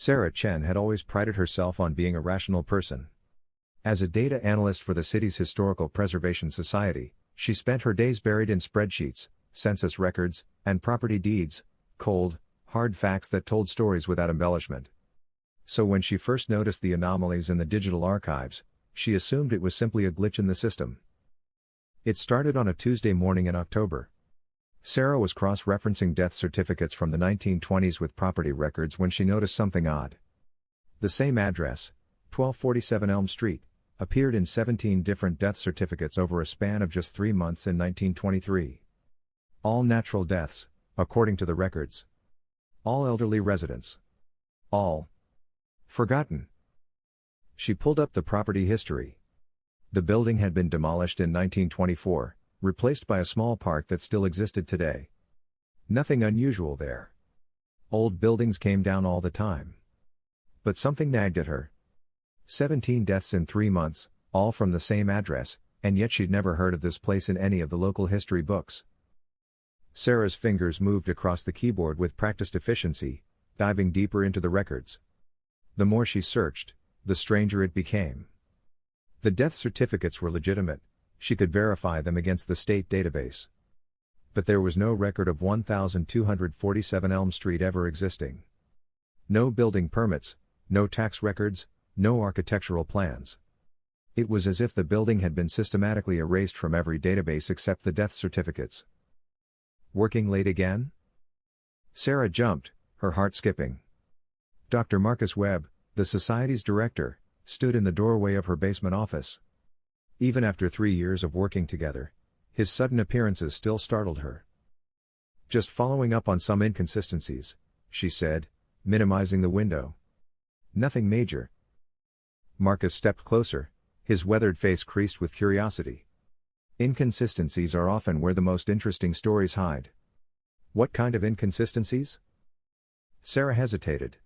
Sarah Chen had always prided herself on being a rational person. As a data analyst for the city's Historical Preservation Society, she spent her days buried in spreadsheets, census records, and property deeds, cold, hard facts that told stories without embellishment. So when she first noticed the anomalies in the digital archives, she assumed it was simply a glitch in the system. It started on a Tuesday morning in October. Sarah was cross-referencing death certificates from the 1920s with property records when she noticed something odd. The same address, 1247 Elm Street, appeared in 17 different death certificates over a span of just 3 months in 1923. All natural deaths, according to the records. All elderly residents. All forgotten. She pulled up the property history. The building had been demolished in 1924, replaced by a small park that still existed today. Nothing unusual there. Old buildings came down all the time. But something nagged at her. 17 deaths in 3 months, all from the same address, and yet she'd never heard of this place in any of the local history books. Sarah's fingers moved across the keyboard with practiced efficiency, diving deeper into the records. The more she searched, the stranger it became. The death certificates were legitimate, she could verify them against the state database. But there was no record of 1247 Elm Street ever existing. No building permits, no tax records, no architectural plans. It was as if the building had been systematically erased from every database except the death certificates. Working late again? Sarah jumped, her heart skipping. Dr. Marcus Webb, the Society's director, stood in the doorway of her basement office. Even after 3 years of working together, his sudden appearances still startled her. Just following up on some inconsistencies, she said, minimizing the window. Nothing major. Marcus stepped closer, his weathered face creased with curiosity. Inconsistencies are often where the most interesting stories hide. What kind of inconsistencies? Sarah hesitated.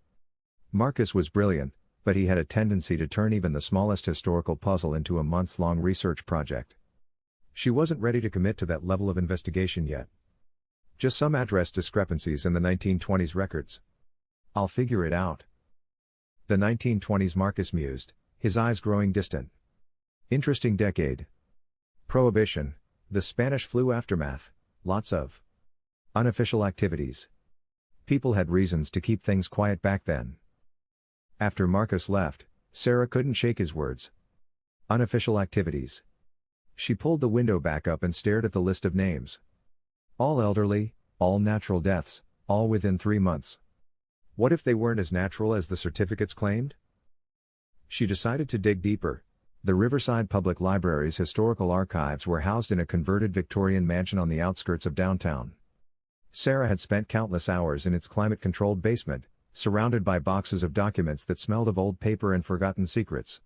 Marcus was brilliant, but he had a tendency to turn even the smallest historical puzzle into a months-long research project. She wasn't ready to commit to that level of investigation yet. Just some address discrepancies in the 1920s records. I'll figure it out. The 1920s, Marcus mused, his eyes growing distant. Interesting decade. Prohibition, the Spanish flu aftermath, lots of unofficial activities. People had reasons to keep things quiet back then. After Marcus left, Sarah couldn't shake his words. Unofficial activities. She pulled the window back up and stared at the list of names. All elderly, all natural deaths, all within 3 months. What if they weren't as natural as the certificates claimed? She decided to dig deeper. The Riverside Public Library's historical archives were housed in a converted Victorian mansion on the outskirts of downtown. Sarah had spent countless hours in its climate-controlled basement, surrounded by boxes of documents that smelled of old paper and forgotten secrets.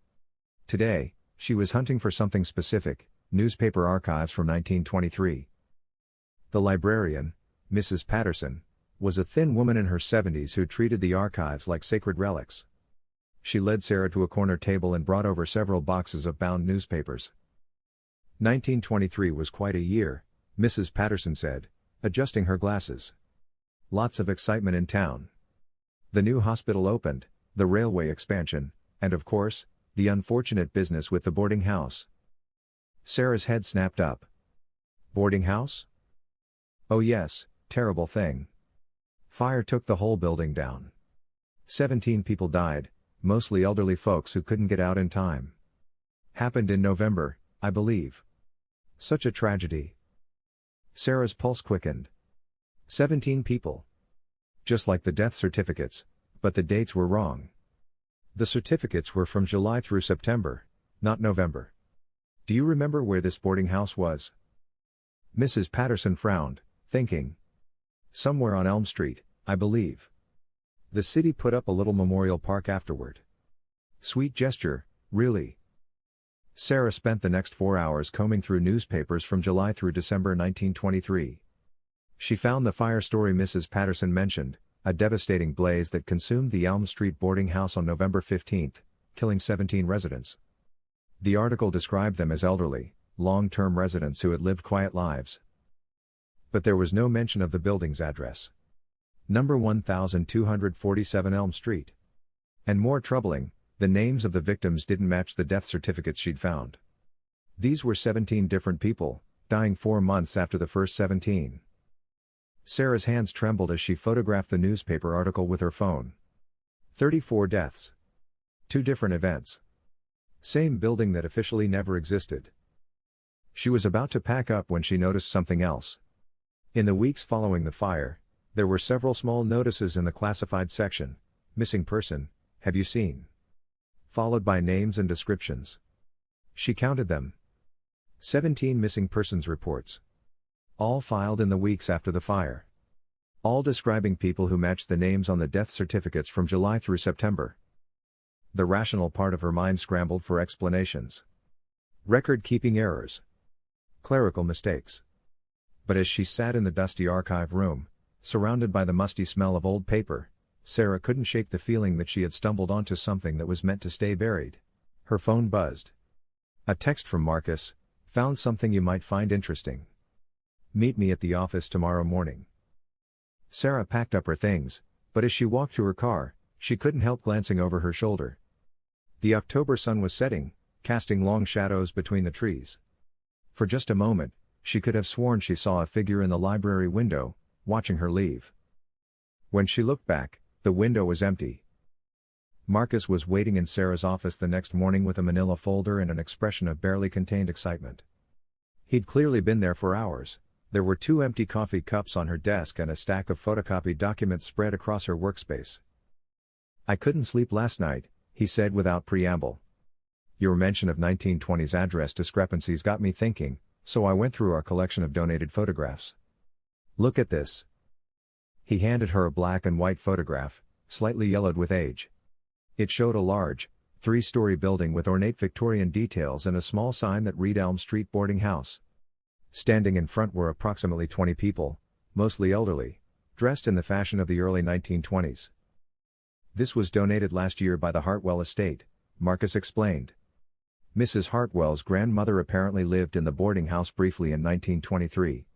Today, she was hunting for something specific, newspaper archives from 1923. The librarian, Mrs. Patterson, was a thin woman in her 70s who treated the archives like sacred relics. She led Sarah to a corner table and brought over several boxes of bound newspapers. 1923 was quite a year, Mrs. Patterson said, adjusting her glasses. Lots of excitement in town. The new hospital opened, the railway expansion, and of course, the unfortunate business with the boarding house. Sarah's head snapped up. Boarding house? Oh yes, terrible thing. Fire took the whole building down. 17 people died, mostly elderly folks who couldn't get out in time. Happened in November, I believe. Such a tragedy. Sarah's pulse quickened. 17 people. Just like the death certificates, but the dates were wrong. The certificates were from July through September, not November. Do you remember where this boarding house was? Mrs. Patterson frowned, thinking. Somewhere on Elm Street, I believe. The city put up a little memorial park afterward. Sweet gesture, really. Sarah spent the next 4 hours combing through newspapers from July through December 1923. She found the fire story Mrs. Patterson mentioned, a devastating blaze that consumed the Elm Street boarding house on November 15, killing 17 residents. The article described them as elderly, long-term residents who had lived quiet lives. But there was no mention of the building's address. Number 1247 Elm Street. And more troubling, the names of the victims didn't match the death certificates she'd found. These were 17 different people, dying 4 months after the first 17. Sarah's hands trembled as she photographed the newspaper article with her phone. 34 deaths. 2 different events. Same building that officially never existed. She was about to pack up when she noticed something else. In the weeks following the fire, there were several small notices in the classified section: missing person, have you seen? Followed by names and descriptions. She counted them. 17 missing persons reports. All filed in the weeks after the fire. All describing people who matched the names on the death certificates from July through September. The rational part of her mind scrambled for explanations. Record-keeping errors. Clerical mistakes. But as she sat in the dusty archive room, surrounded by the musty smell of old paper, Sarah couldn't shake the feeling that she had stumbled onto something that was meant to stay buried. Her phone buzzed. A text from Marcus: "Found something you might find interesting. Meet me at the office tomorrow morning." Sarah packed up her things, but as she walked to her car, she couldn't help glancing over her shoulder. The October sun was setting, casting long shadows between the trees. For just a moment, she could have sworn she saw a figure in the library window, watching her leave. When she looked back, the window was empty. Marcus was waiting in Sarah's office the next morning with a manila folder and an expression of barely contained excitement. He'd clearly been there for hours. There were 2 empty coffee cups on her desk and a stack of photocopied documents spread across her workspace. "I couldn't sleep last night," he said without preamble. "Your mention of 1920s address discrepancies got me thinking, so I went through our collection of donated photographs. Look at this." He handed her a black and white photograph, slightly yellowed with age. It showed a large, 3-story building with ornate Victorian details and a small sign that read Elm Street Boarding House. Standing in front were approximately 20 people, mostly elderly, dressed in the fashion of the early 1920s. "This was donated last year by the Hartwell estate," Marcus explained. Mrs. Hartwell's grandmother apparently lived in the boarding house briefly in 1923.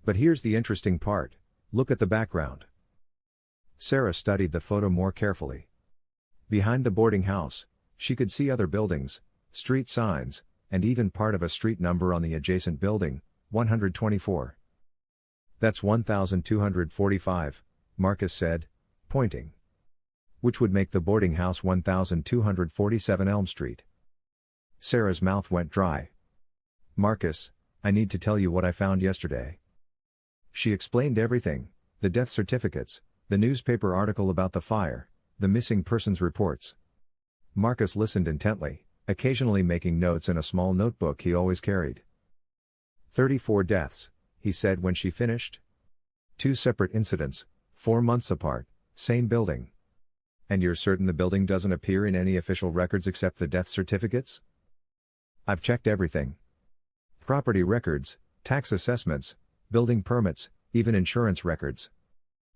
But here's the interesting part: look at the background. Sarah studied the photo more carefully. Behind the boarding house, she could see other buildings, street signs, and even part of a street number on the adjacent building, 124. "That's 1245, Marcus said, pointing. "Which would make the boarding house 1247 Elm Street. Sarah's mouth went dry. "Marcus, I need to tell you what I found yesterday." She explained everything: the death certificates, the newspaper article about the fire, the missing persons reports. Marcus listened intently, occasionally making notes in a small notebook he always carried. 34 deaths, he said when she finished. 2 separate incidents, 4 months apart, same building. "And you're certain the building doesn't appear in any official records except the death certificates?" "I've checked everything. Property records, tax assessments, building permits, even insurance records.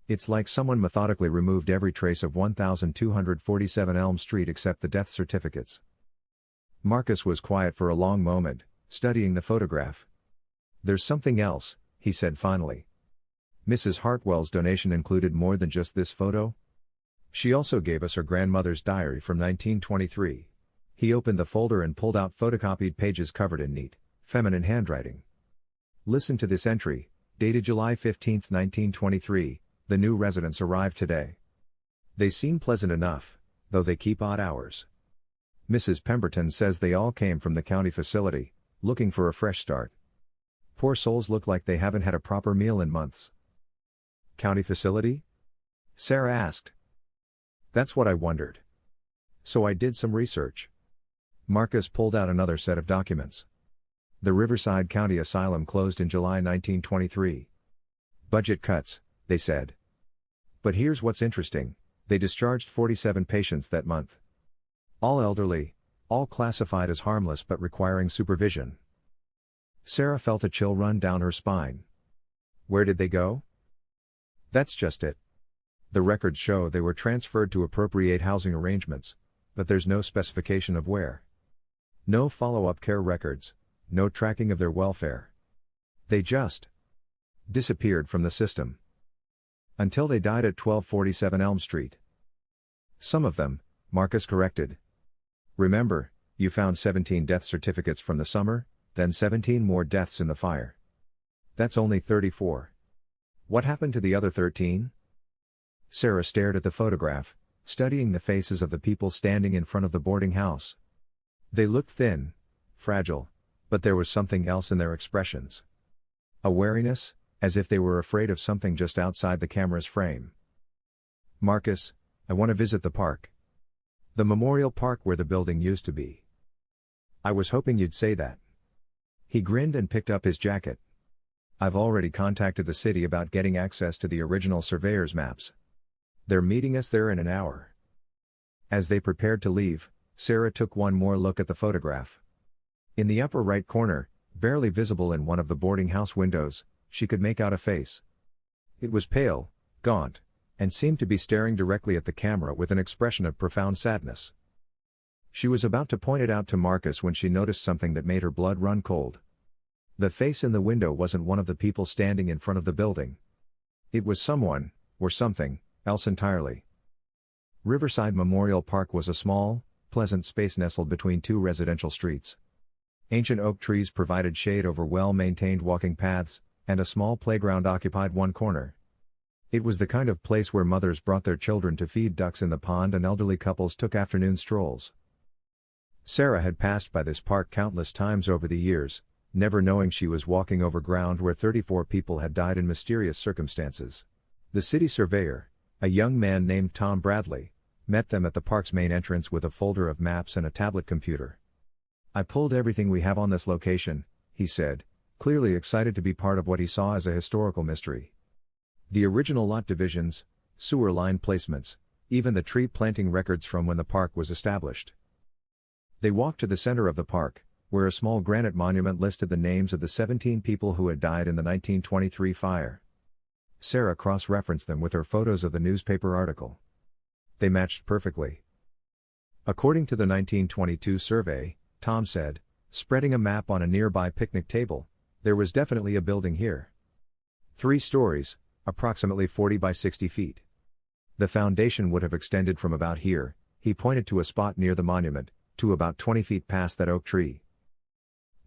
It's like someone methodically removed every trace of 1247 Elm Street except the death certificates." Marcus was quiet for a long moment, studying the photograph. "There's something else," he said finally. "Mrs. Hartwell's donation included more than just this photo. She also gave us her grandmother's diary from 1923. He opened the folder and pulled out photocopied pages covered in neat, feminine handwriting. "Listen to this entry, dated July 15, 1923, the new residents arrived today. They seem pleasant enough, though they keep odd hours. Mrs. Pemberton says they all came from the county facility, looking for a fresh start. Poor souls look like they haven't had a proper meal in months." "County facility?" Sarah asked. "That's what I wondered. So I did some research." Marcus pulled out another set of documents. "The Riverside County Asylum closed in July 1923. Budget cuts, they said. But here's what's interesting: they discharged 47 patients that month. All elderly, all classified as harmless but requiring supervision." Sarah felt a chill run down her spine. "Where did they go?" "That's just it. The records show they were transferred to appropriate housing arrangements, but there's no specification of where. No follow-up care records, no tracking of their welfare. They just disappeared from the system. Until they died at 1247 Elm Street. Some of them, Marcus corrected. Remember, you found 17 death certificates from the summer, then 17 more deaths in the fire. That's only 34. What happened to the other 13? Sarah stared at the photograph, studying the faces of the people standing in front of the boarding house. They looked thin, fragile, but there was something else in their expressions. A wariness, as if they were afraid of something just outside the camera's frame. Marcus, I want to visit the park. The memorial park where the building used to be. I was hoping you'd say that. He grinned and picked up his jacket. I've already contacted the city about getting access to the original surveyor's maps. They're meeting us there in an hour. As they prepared to leave, Sarah took one more look at the photograph. In the upper right corner, barely visible in one of the boarding house windows, she could make out a face. It was pale, gaunt, and seemed to be staring directly at the camera with an expression of profound sadness. She was about to point it out to Marcus when she noticed something that made her blood run cold. The face in the window wasn't one of the people standing in front of the building. It was someone, or something, else entirely. Riverside Memorial Park was a small, pleasant space nestled between two residential streets. Ancient oak trees provided shade over well-maintained walking paths, and a small playground occupied one corner. It was the kind of place where mothers brought their children to feed ducks in the pond and elderly couples took afternoon strolls. Sarah had passed by this park countless times over the years, never knowing she was walking over ground where 34 people had died in mysterious circumstances. The city surveyor, a young man named Tom Bradley, met them at the park's main entrance with a folder of maps and a tablet computer. I pulled everything we have on this location, he said, clearly excited to be part of what he saw as a historical mystery. The original lot divisions, sewer line placements, even the tree planting records from when the park was established. They walked to the center of the park, where a small granite monument listed the names of the 17 people who had died in the 1923 fire. Sarah cross-referenced them with her photos of the newspaper article. They matched perfectly. According to the 1922 survey, Tom said, spreading a map on a nearby picnic table, there was definitely a building here. 3 stories, approximately 40 by 60 feet. The foundation would have extended from about here, he pointed to a spot near the monument, to about 20 feet past that oak tree.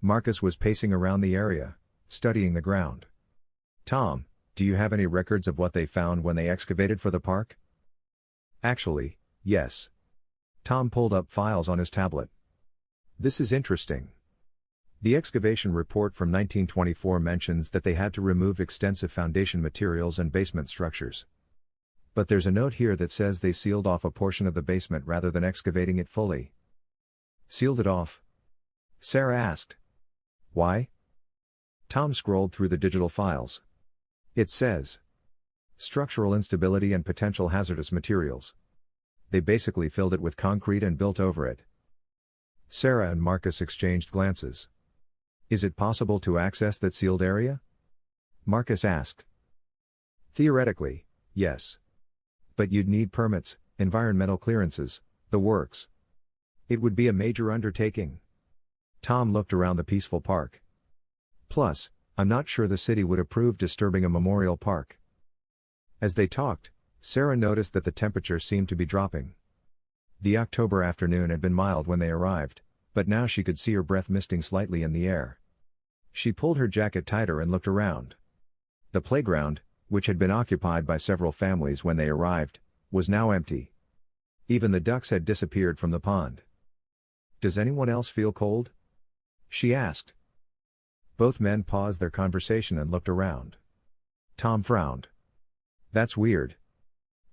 Marcus was pacing around the area, studying the ground. Tom, do you have any records of what they found when they excavated for the park? Actually, yes. Tom pulled up files on his tablet. This is interesting. The excavation report from 1924 mentions that they had to remove extensive foundation materials and basement structures. But there's a note here that says they sealed off a portion of the basement rather than excavating it fully. Sealed it off? Sarah asked. Why? Tom scrolled through the digital files. It says, structural instability and potential hazardous materials. They basically filled it with concrete and built over it. Sarah and Marcus exchanged glances. Is it possible to access that sealed area? Marcus asked. Theoretically, yes. But you'd need permits, environmental clearances, the works. It would be a major undertaking. Tom looked around the peaceful park. Plus, I'm not sure the city would approve disturbing a memorial park. As they talked, Sarah noticed that the temperature seemed to be dropping. The October afternoon had been mild when they arrived, but now she could see her breath misting slightly in the air. She pulled her jacket tighter and looked around. The playground, which had been occupied by several families when they arrived, was now empty. Even the ducks had disappeared from the pond. Does anyone else feel cold? She asked. Both men paused their conversation and looked around. Tom frowned. That's weird.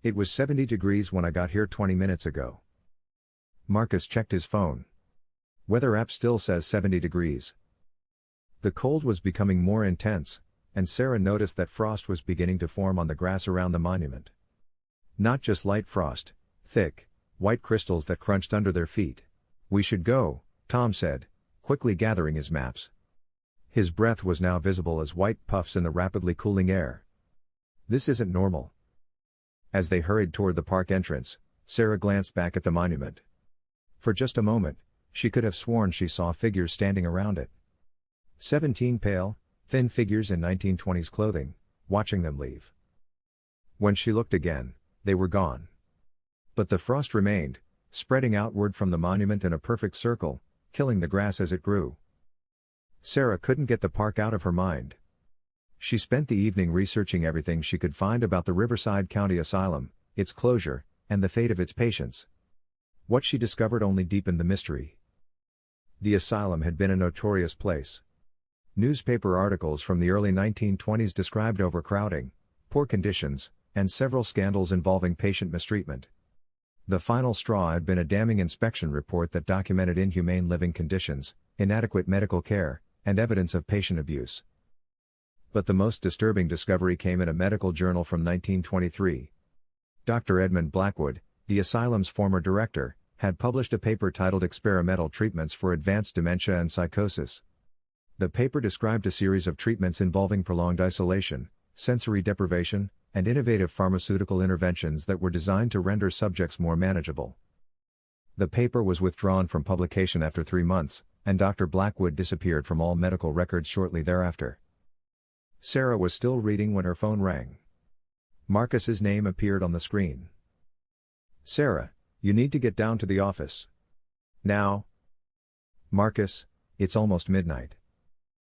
It was 70 degrees when I got here 20 minutes ago. Marcus checked his phone. Weather app still says 70 degrees. The cold was becoming more intense, and Sarah noticed that frost was beginning to form on the grass around the monument. Not just light frost, thick, white crystals that crunched under their feet. We should go, Tom said, quickly gathering his maps. His breath was now visible as white puffs in the rapidly cooling air. This isn't normal. As they hurried toward the park entrance, Sarah glanced back at the monument. For just a moment, she could have sworn she saw figures standing around it. 17 pale, thin figures in 1920s clothing, watching them leave. When she looked again, they were gone. But the frost remained, spreading outward from the monument in a perfect circle, killing the grass as it grew. Sarah couldn't get the park out of her mind. She spent the evening researching everything she could find about the Riverside County Asylum, its closure, and the fate of its patients. What she discovered only deepened the mystery. The asylum had been a notorious place. Newspaper articles from the early 1920s described overcrowding, poor conditions, and several scandals involving patient mistreatment. The final straw had been a damning inspection report that documented inhumane living conditions, inadequate medical care, and evidence of patient abuse. But the most disturbing discovery came in a medical journal from 1923. Dr. Edmund Blackwood, the asylum's former director, had published a paper titled Experimental Treatments for Advanced Dementia and Psychosis. The paper described a series of treatments involving prolonged isolation, sensory deprivation, and innovative pharmaceutical interventions that were designed to render subjects more manageable. The paper was withdrawn from publication after 3 months, and Dr. Blackwood disappeared from all medical records shortly thereafter. Sarah was still reading when her phone rang. Marcus's name appeared on the screen. "Sarah, you need to get down to the office. Now." "Marcus, it's almost midnight."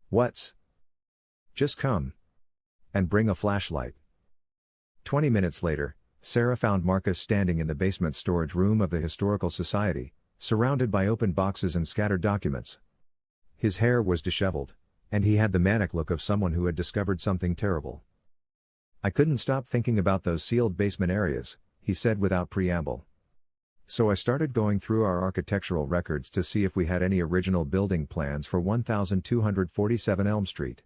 "What's?" "Just come. And bring a flashlight." 20 minutes later, Sarah found Marcus standing in the basement storage room of the Historical Society, surrounded by open boxes and scattered documents. His hair was disheveled, and he had the manic look of someone who had discovered something terrible. "I couldn't stop thinking about those sealed basement areas," he said without preamble. "So I started going through our architectural records to see if we had any original building plans for 1247 Elm Street."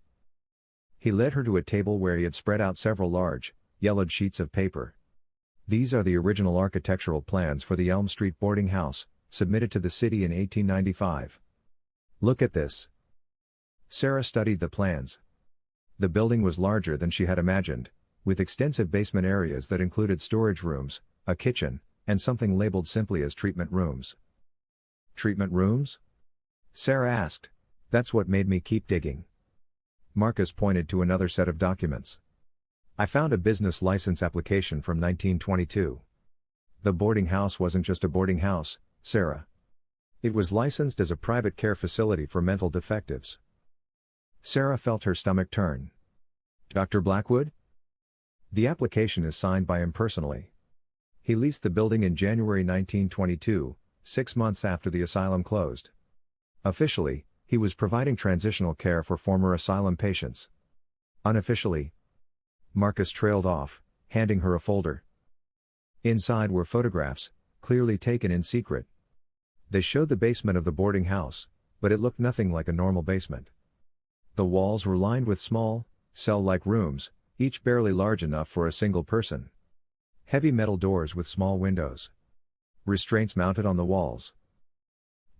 He led her to a table where he had spread out several large, yellowed sheets of paper. "These are the original architectural plans for the Elm Street boarding house, submitted to the city in 1895. Look at this." Sarah studied the plans. The building was larger than she had imagined, with extensive basement areas that included storage rooms, a kitchen, and something labeled simply as treatment rooms. "Treatment rooms?" Sarah asked. "That's what made me keep digging." Marcus pointed to another set of documents. "I found a business license application from 1922. The boarding house wasn't just a boarding house, Sarah. It was licensed as a private care facility for mental defectives." Sarah felt her stomach turn. "Dr. Blackwood?" "The application is signed by him personally. He leased the building in January 1922, 6 months after the asylum closed. Officially, he was providing transitional care for former asylum patients. Unofficially..." Marcus trailed off, handing her a folder. Inside were photographs, clearly taken in secret. They showed the basement of the boarding house, but it looked nothing like a normal basement. The walls were lined with small, cell-like rooms, each barely large enough for a single person. Heavy metal doors with small windows. Restraints mounted on the walls.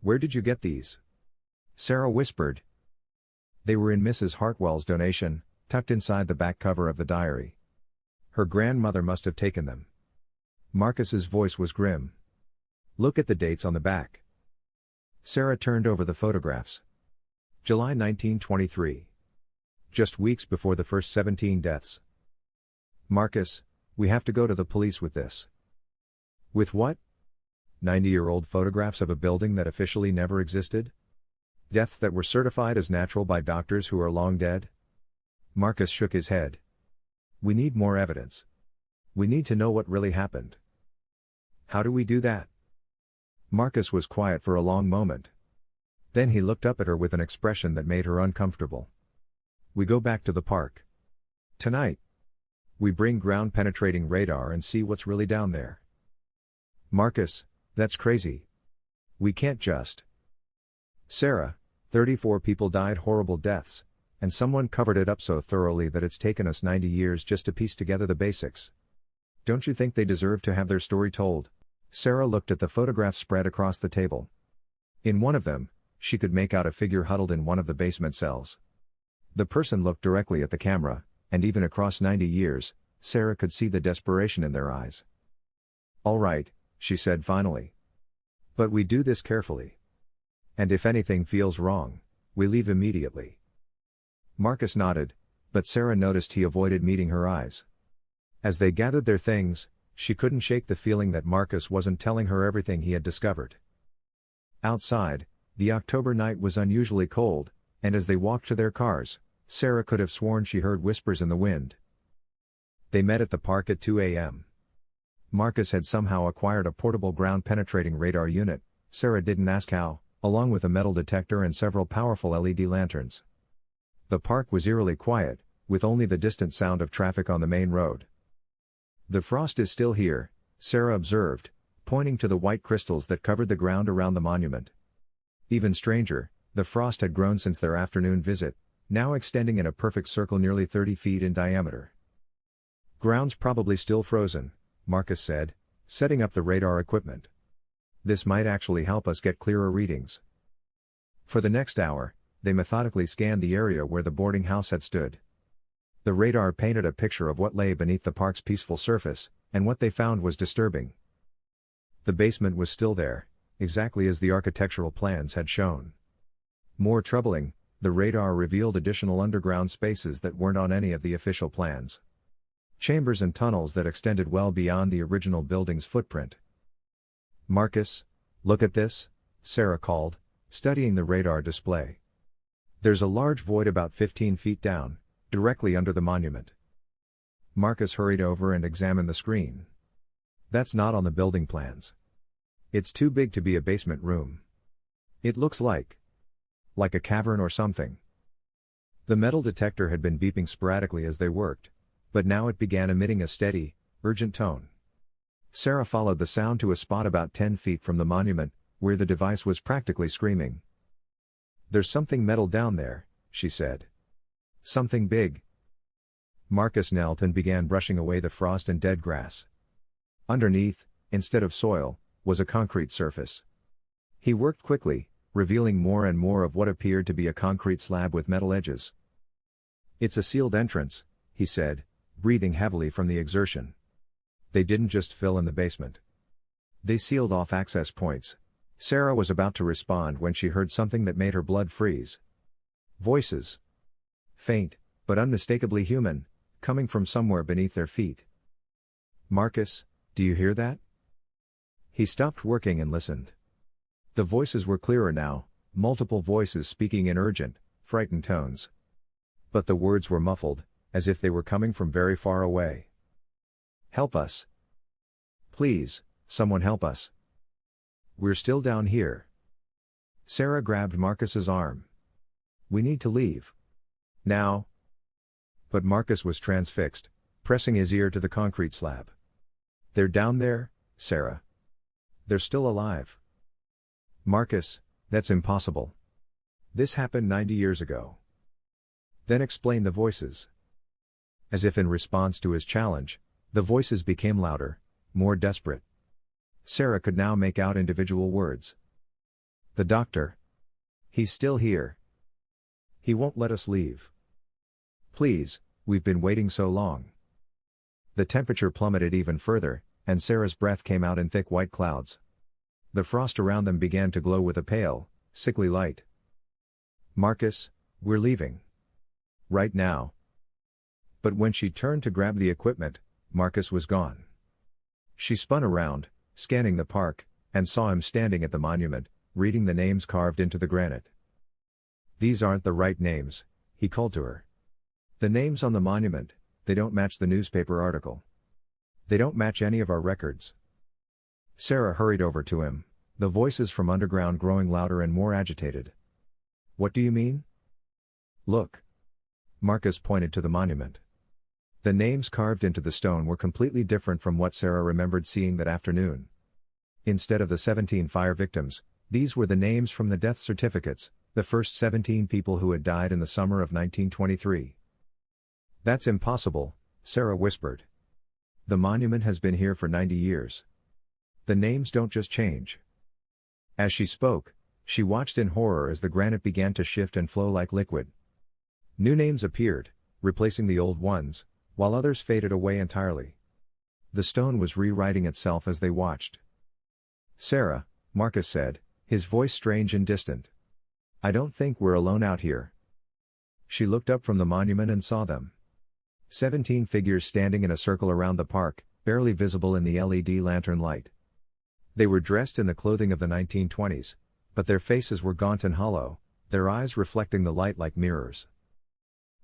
"Where did you get these?" Sarah whispered. "They were in Mrs. Hartwell's donation, tucked inside the back cover of the diary. Her grandmother must have taken them." Marcus's voice was grim. "Look at the dates on the back." Sarah turned over the photographs. July 1923. Just weeks before the first 17 deaths. "Marcus, we have to go to the police with this." "With what?" 90-year-old photographs of a building that officially never existed? Deaths that were certified as natural by doctors who are long dead? Marcus shook his head. "We need more evidence. We need to know what really happened." "How do we do that?" Marcus was quiet for a long moment. Then he looked up at her with an expression that made her uncomfortable. "We go back to the park. Tonight. We bring ground-penetrating radar and see what's really down there." "Marcus, that's crazy. We can't just..." "Sarah, 34 people died horrible deaths, and someone covered it up so thoroughly that it's taken us 90 years just to piece together the basics. Don't you think they deserve to have their story told?" Sarah looked at the photographs spread across the table. In one of them, she could make out a figure huddled in one of the basement cells. The person looked directly at the camera, and even across 90 years, Sarah could see the desperation in their eyes. "All right," she said finally. "But we do this carefully. And if anything feels wrong, we leave immediately." Marcus nodded, but Sarah noticed he avoided meeting her eyes. As they gathered their things, she couldn't shake the feeling that Marcus wasn't telling her everything he had discovered. Outside, the October night was unusually cold, and as they walked to their cars, Sarah could have sworn she heard whispers in the wind. They met at the park at 2 a.m. Marcus had somehow acquired a portable ground-penetrating radar unit, Sarah didn't ask how, along with a metal detector and several powerful LED lanterns. The park was eerily quiet, with only the distant sound of traffic on the main road. "The frost is still here," Sarah observed, pointing to the white crystals that covered the ground around the monument. Even stranger, the frost had grown since their afternoon visit, now extending in a perfect circle nearly 30 feet in diameter. "Ground's probably still frozen," Marcus said, setting up the radar equipment. "This might actually help us get clearer readings." For the next hour, they methodically scanned the area where the boarding house had stood. The radar painted a picture of what lay beneath the park's peaceful surface, and what they found was disturbing. The basement was still there, exactly as the architectural plans had shown. More troubling, the radar revealed additional underground spaces that weren't on any of the official plans. Chambers and tunnels that extended well beyond the original building's footprint. "Marcus, look at this," Sarah called, studying the radar display. "There's a large void about 15 feet down, directly under the monument." Marcus hurried over and examined the screen. "That's not on the building plans. It's too big to be a basement room. It looks like a cavern or something." The metal detector had been beeping sporadically as they worked, but now it began emitting a steady, urgent tone. Sarah followed the sound to a spot about 10 feet from the monument, where the device was practically screaming. "There's something metal down there," she said. "Something big." Marcus knelt and began brushing away the frost and dead grass. Underneath, instead of soil, was a concrete surface. He worked quickly, revealing more and more of what appeared to be a concrete slab with metal edges. "It's a sealed entrance," he said, breathing heavily from the exertion. "They didn't just fill in the basement. They sealed off access points." Sarah was about to respond when she heard something that made her blood freeze. Voices. Faint, but unmistakably human, coming from somewhere beneath their feet. "Marcus, do you hear that?" He stopped working and listened. The voices were clearer now, multiple voices speaking in urgent, frightened tones. But the words were muffled, as if they were coming from very far away. "Help us. Please, someone help us. We're still down here." Sarah grabbed Marcus's arm. "We need to leave. Now." But Marcus was transfixed, pressing his ear to the concrete slab. "They're down there, Sarah. They're still alive." "Marcus, that's impossible. This happened 90 years ago." "Then explain the voices." As if in response to his challenge, the voices became louder, more desperate. Sarah could now make out individual words. "The doctor. He's still here. He won't let us leave. Please, we've been waiting so long." The temperature plummeted even further, and Sarah's breath came out in thick white clouds. The frost around them began to glow with a pale, sickly light. "Marcus, we're leaving. Right now." But when she turned to grab the equipment, Marcus was gone. She spun around, scanning the park, and saw him standing at the monument, reading the names carved into the granite. "These aren't the right names," he called to her. "The names on the monument, they don't match the newspaper article. They don't match any of our records." Sarah hurried over to him, the voices from underground growing louder and more agitated. "What do you mean?" "Look." Marcus pointed to the monument. The names carved into the stone were completely different from what Sarah remembered seeing that afternoon. Instead of the 17 fire victims, these were the names from the death certificates, the first 17 people who had died in the summer of 1923. "That's impossible," Sarah whispered. "The monument has been here for 90 years. The names don't just change." As she spoke, she watched in horror as the granite began to shift and flow like liquid. New names appeared, replacing the old ones, while others faded away entirely. The stone was rewriting itself as they watched. "Sarah," Marcus said, his voice strange and distant. "I don't think we're alone out here." She looked up from the monument and saw them. 17 figures standing in a circle around the park, barely visible in the LED lantern light. They were dressed in the clothing of the 1920s, but their faces were gaunt and hollow, their eyes reflecting the light like mirrors.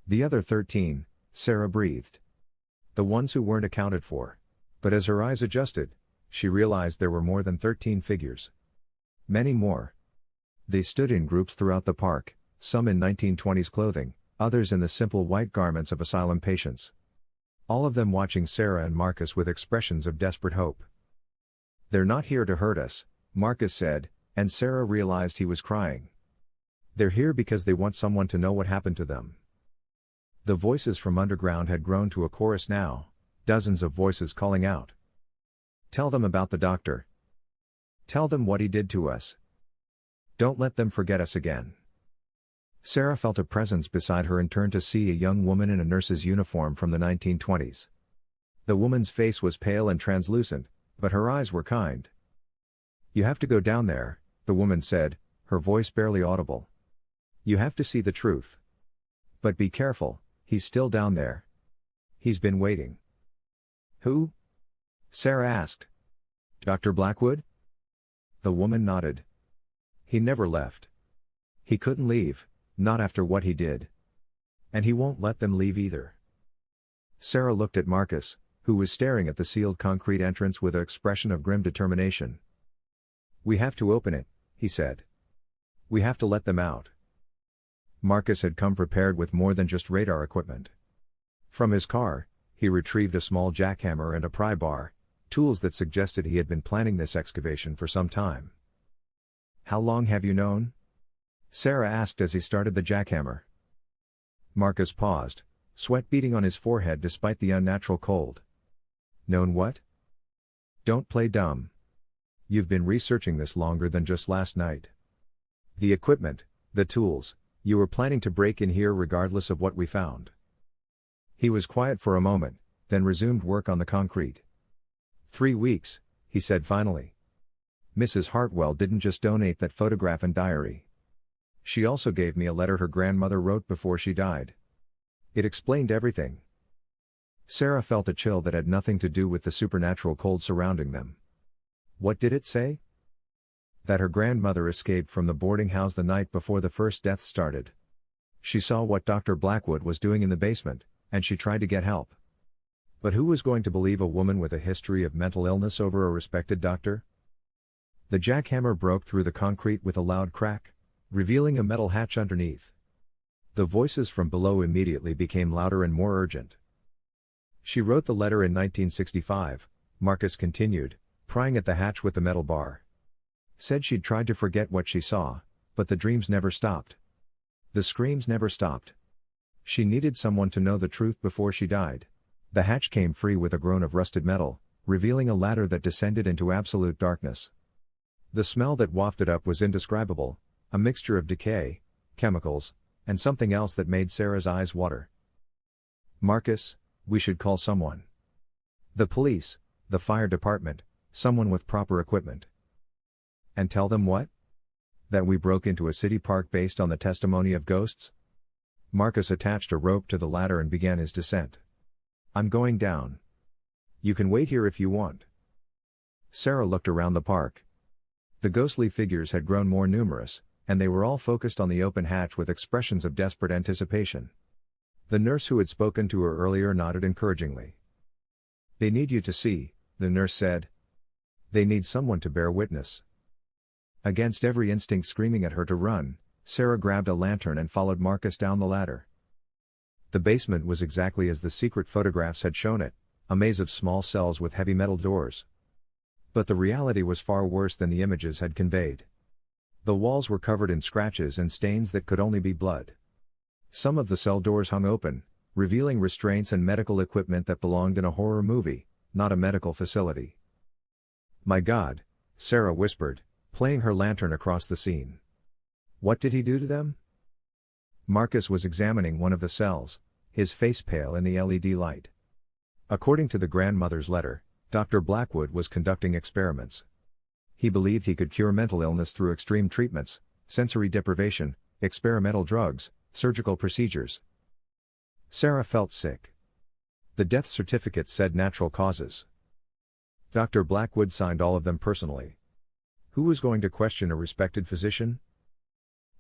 The other 13, Sarah breathed. The ones who weren't accounted for. But as her eyes adjusted, she realized there were more than 13 figures. Many more. They stood in groups throughout the park, some in 1920s clothing, others in the simple white garments of asylum patients. All of them watching Sarah and Marcus with expressions of desperate hope. "They're not here to hurt us," Marcus said, and Sarah realized he was crying. "They're here because they want someone to know what happened to them." The voices from underground had grown to a chorus now, dozens of voices calling out. "Tell them about the doctor. Tell them what he did to us. Don't let them forget us again." Sarah felt a presence beside her and turned to see a young woman in a nurse's uniform from the 1920s. The woman's face was pale and translucent, but her eyes were kind. "You have to go down there," the woman said, her voice barely audible. "You have to see the truth. But be careful, he's still down there. He's been waiting." "Who?" Sarah asked. "Dr. Blackwood?" The woman nodded. "He never left. He couldn't leave, not after what he did. And he won't let them leave either." Sarah looked at Marcus, who was staring at the sealed concrete entrance with an expression of grim determination. "We have to open it," he said. "We have to let them out." Marcus had come prepared with more than just radar equipment. From his car, he retrieved a small jackhammer and a pry bar, tools that suggested he had been planning this excavation for some time. "How long have you known?" Sarah asked as he started the jackhammer. Marcus paused, sweat beading on his forehead despite the unnatural cold. "Known what?" "Don't play dumb. You've been researching this longer than just last night. The equipment, the tools, you were planning to break in here regardless of what we found." He was quiet for a moment, then resumed work on the concrete. 3 weeks, he said finally. "Mrs. Hartwell didn't just donate that photograph and diary. She also gave me a letter her grandmother wrote before she died. It explained everything." Sarah felt a chill that had nothing to do with the supernatural cold surrounding them. "What did it say?" "That her grandmother escaped from the boarding house the night before the first death started. She saw what Dr. Blackwood was doing in the basement, and she tried to get help. But who was going to believe a woman with a history of mental illness over a respected doctor?" The jackhammer broke through the concrete with a loud crack, revealing a metal hatch underneath. The voices from below immediately became louder and more urgent. "She wrote the letter in 1965, Marcus continued, prying at the hatch with the metal bar. "Said she'd tried to forget what she saw, but the dreams never stopped. The screams never stopped. She needed someone to know the truth before she died." The hatch came free with a groan of rusted metal, revealing a ladder that descended into absolute darkness. The smell that wafted up was indescribable, a mixture of decay, chemicals, and something else that made Sarah's eyes water. "Marcus, we should call someone. The police, the fire department, someone with proper equipment." "And tell them what?" "That we broke into a city park based on the testimony of ghosts?" Marcus attached a rope to the ladder and began his descent. "I'm going down. You can wait here if you want." Sarah looked around the park. The ghostly figures had grown more numerous, and they were all focused on the open hatch with expressions of desperate anticipation. The nurse who had spoken to her earlier nodded encouragingly. "They need you to see," the nurse said. "They need someone to bear witness." Against every instinct screaming at her to run, Sarah grabbed a lantern and followed Marcus down the ladder. The basement was exactly as the secret photographs had shown it, a maze of small cells with heavy metal doors. But the reality was far worse than the images had conveyed. The walls were covered in scratches and stains that could only be blood. Some of the cell doors hung open, revealing restraints and medical equipment that belonged in a horror movie, not a medical facility. "My God," Sarah whispered, playing her lantern across the scene. "What did he do to them?" Marcus was examining one of the cells, his face pale in the LED light. According to the grandmother's letter, Dr. Blackwood was conducting experiments. He believed he could cure mental illness through extreme treatments, sensory deprivation, experimental drugs, surgical procedures. Sarah felt sick. The death certificate said natural causes. Dr. Blackwood signed all of them personally. Who was going to question a respected physician?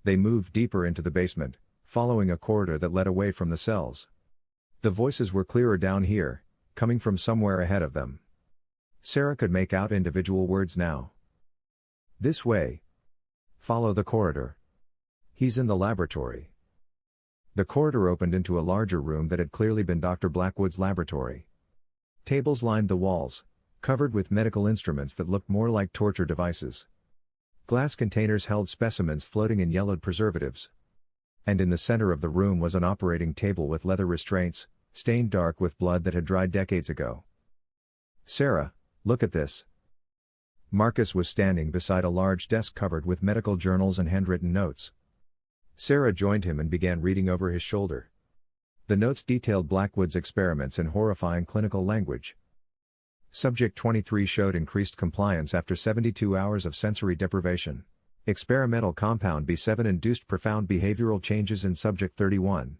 They moved deeper into the basement, following a corridor that led away from the cells. The voices were clearer down here, coming from somewhere ahead of them. Sarah could make out individual words now. This way. Follow the corridor. He's in the laboratory. The corridor opened into a larger room that had clearly been Dr. Blackwood's laboratory. Tables lined the walls, covered with medical instruments that looked more like torture devices. Glass containers held specimens floating in yellowed preservatives. And in the center of the room was an operating table with leather restraints, stained dark with blood that had dried decades ago. Sarah, look at this. Marcus was standing beside a large desk covered with medical journals and handwritten notes. Sarah joined him and began reading over his shoulder. The notes detailed Blackwood's experiments in horrifying clinical language. Subject 23 showed increased compliance after 72 hours of sensory deprivation. Experimental compound B7 induced profound behavioral changes in subject 31.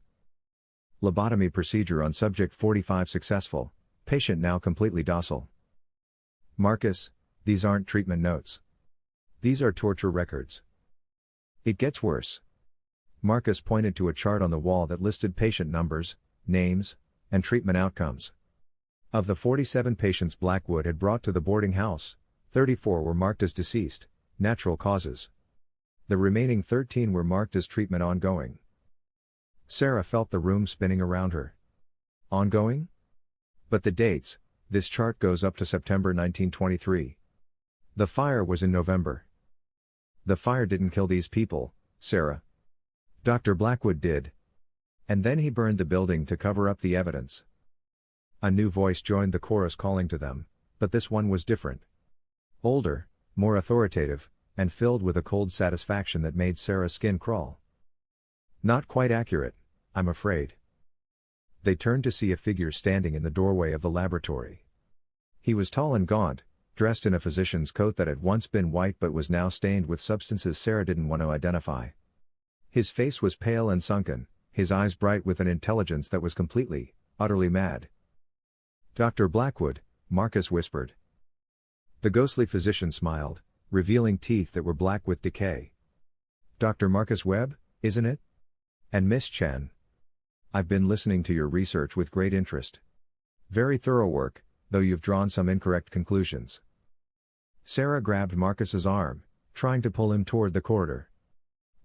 Lobotomy procedure on subject 45 successful, patient now completely docile. Marcus, these aren't treatment notes. These are torture records. It gets worse. Marcus pointed to a chart on the wall that listed patient numbers, names, and treatment outcomes. Of the 47 patients Blackwood had brought to the boarding house, 34 were marked as deceased, natural causes. The remaining 13 were marked as treatment ongoing. Sarah felt the room spinning around her. Ongoing? But the dates, this chart goes up to September 1923. The fire was in November. The fire didn't kill these people, Sarah. Dr. Blackwood did. And then he burned the building to cover up the evidence. A new voice joined the chorus calling to them, but this one was different. Older, more authoritative, and filled with a cold satisfaction that made Sarah's skin crawl. Not quite accurate, I'm afraid. They turned to see a figure standing in the doorway of the laboratory. He was tall and gaunt, dressed in a physician's coat that had once been white but was now stained with substances Sarah didn't want to identify. His face was pale and sunken, his eyes bright with an intelligence that was completely, utterly mad. Dr. Blackwood, Marcus whispered. The ghostly physician smiled, revealing teeth that were black with decay. Dr. Marcus Webb, isn't it? And Miss Chen. I've been listening to your research with great interest. Very thorough work, though you've drawn some incorrect conclusions. Sarah grabbed Marcus's arm, trying to pull him toward the corridor.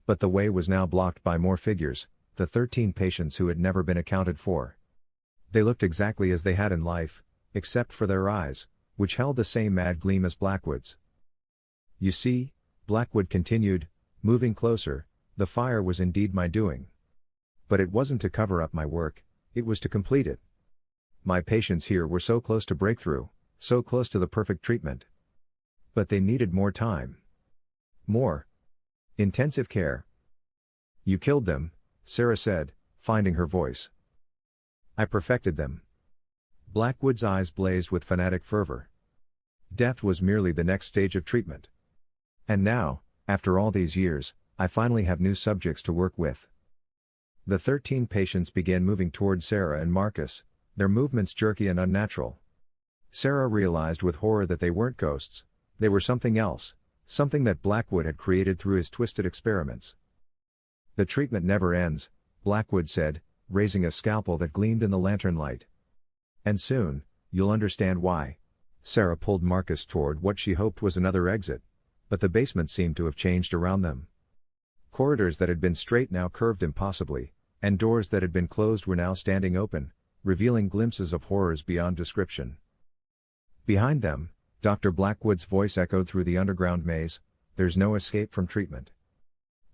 But the way was now blocked by more figures, the 13 patients who had never been accounted for. They looked exactly as they had in life, except for their eyes, which held the same mad gleam as Blackwood's. You see, Blackwood continued, moving closer, the fire was indeed my doing. But it wasn't to cover up my work, it was to complete it. My patients here were so close to breakthrough, so close to the perfect treatment. But they needed more time. More intensive care. You killed them, Sarah said, finding her voice. I perfected them. Blackwood's eyes blazed with fanatic fervor. Death was merely the next stage of treatment. And now, after all these years, I finally have new subjects to work with. The 13 patients began moving toward Sarah and Marcus, their movements jerky and unnatural. Sarah realized with horror that they weren't ghosts, they were something else, something that Blackwood had created through his twisted experiments. The treatment never ends, Blackwood said, raising a scalpel that gleamed in the lantern light. And soon, you'll understand why. Sarah pulled Marcus toward what she hoped was another exit, but the basement seemed to have changed around them. Corridors that had been straight now curved impossibly, and doors that had been closed were now standing open, revealing glimpses of horrors beyond description. Behind them, Dr. Blackwood's voice echoed through the underground maze, there's no escape from treatment.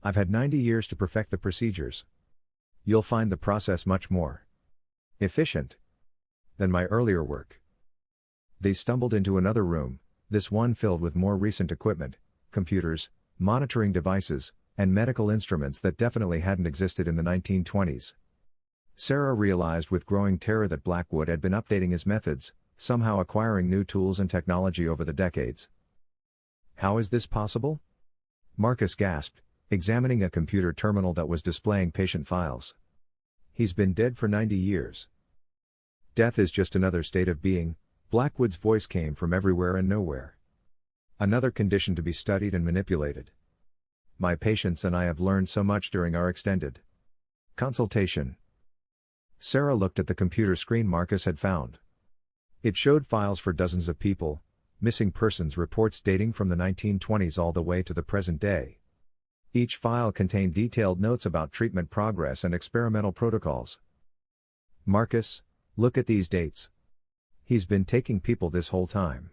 I've had 90 years to perfect the procedures. You'll find the process much more efficient than my earlier work. They stumbled into another room, this one filled with more recent equipment, computers, monitoring devices, and medical instruments that definitely hadn't existed in the 1920s. Sarah realized with growing terror that Blackwood had been updating his methods, somehow acquiring new tools and technology over the decades. How is this possible? Marcus gasped, examining a computer terminal that was displaying patient files. He's been dead for 90 years. Death is just another state of being, Blackwood's voice came from everywhere and nowhere. Another condition to be studied and manipulated. My patients and I have learned so much during our extended consultation. Sarah looked at the computer screen Marcus had found. It showed files for dozens of people, missing persons reports dating from the 1920s all the way to the present day. Each file contained detailed notes about treatment progress and experimental protocols. Marcus, look at these dates. He's been taking people this whole time.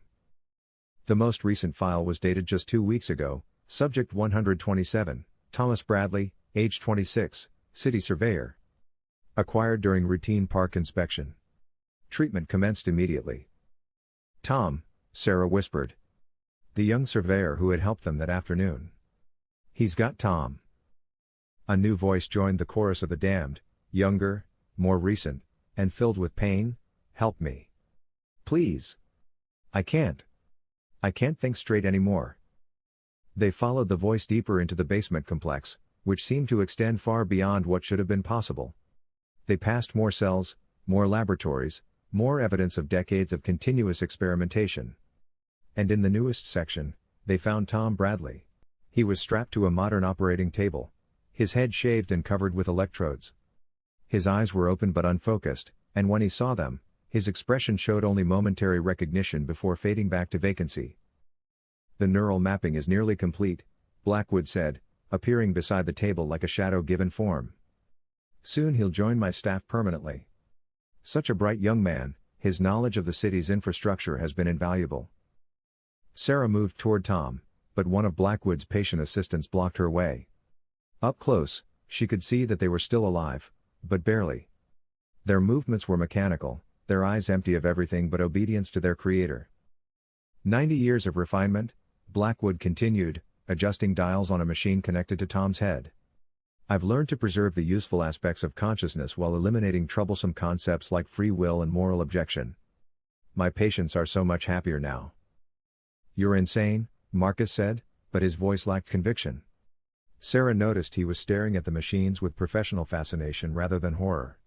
The most recent file was dated just 2 weeks ago, subject 127, Thomas Bradley, age 26, city surveyor. Acquired during routine park inspection. Treatment commenced immediately. Tom, Sarah whispered. The young surveyor who had helped them that afternoon. He's got Tom. A new voice joined the chorus of the damned, younger, more recent, and filled with pain. Help me. Please. I can't think straight anymore. They followed the voice deeper into the basement complex, which seemed to extend far beyond what should have been possible. They passed more cells, more laboratories, more evidence of decades of continuous experimentation. And in the newest section, they found Tom Bradley. He was strapped to a modern operating table, his head shaved and covered with electrodes. His eyes were open but unfocused, and when he saw them, his expression showed only momentary recognition before fading back to vacancy. The neural mapping is nearly complete, Blackwood said, appearing beside the table like a shadow given form. Soon he'll join my staff permanently. Such a bright young man, his knowledge of the city's infrastructure has been invaluable. Sarah moved toward Tom, but one of Blackwood's patient assistants blocked her way. Up close, she could see that they were still alive, but barely. Their movements were mechanical, their eyes empty of everything but obedience to their creator. 90 years of refinement, Blackwood continued, adjusting dials on a machine connected to Tom's head. I've learned to preserve the useful aspects of consciousness while eliminating troublesome concepts like free will and moral objection. My patients are so much happier now. You're insane, Marcus said, but his voice lacked conviction. Sarah noticed he was staring at the machines with professional fascination rather than horror.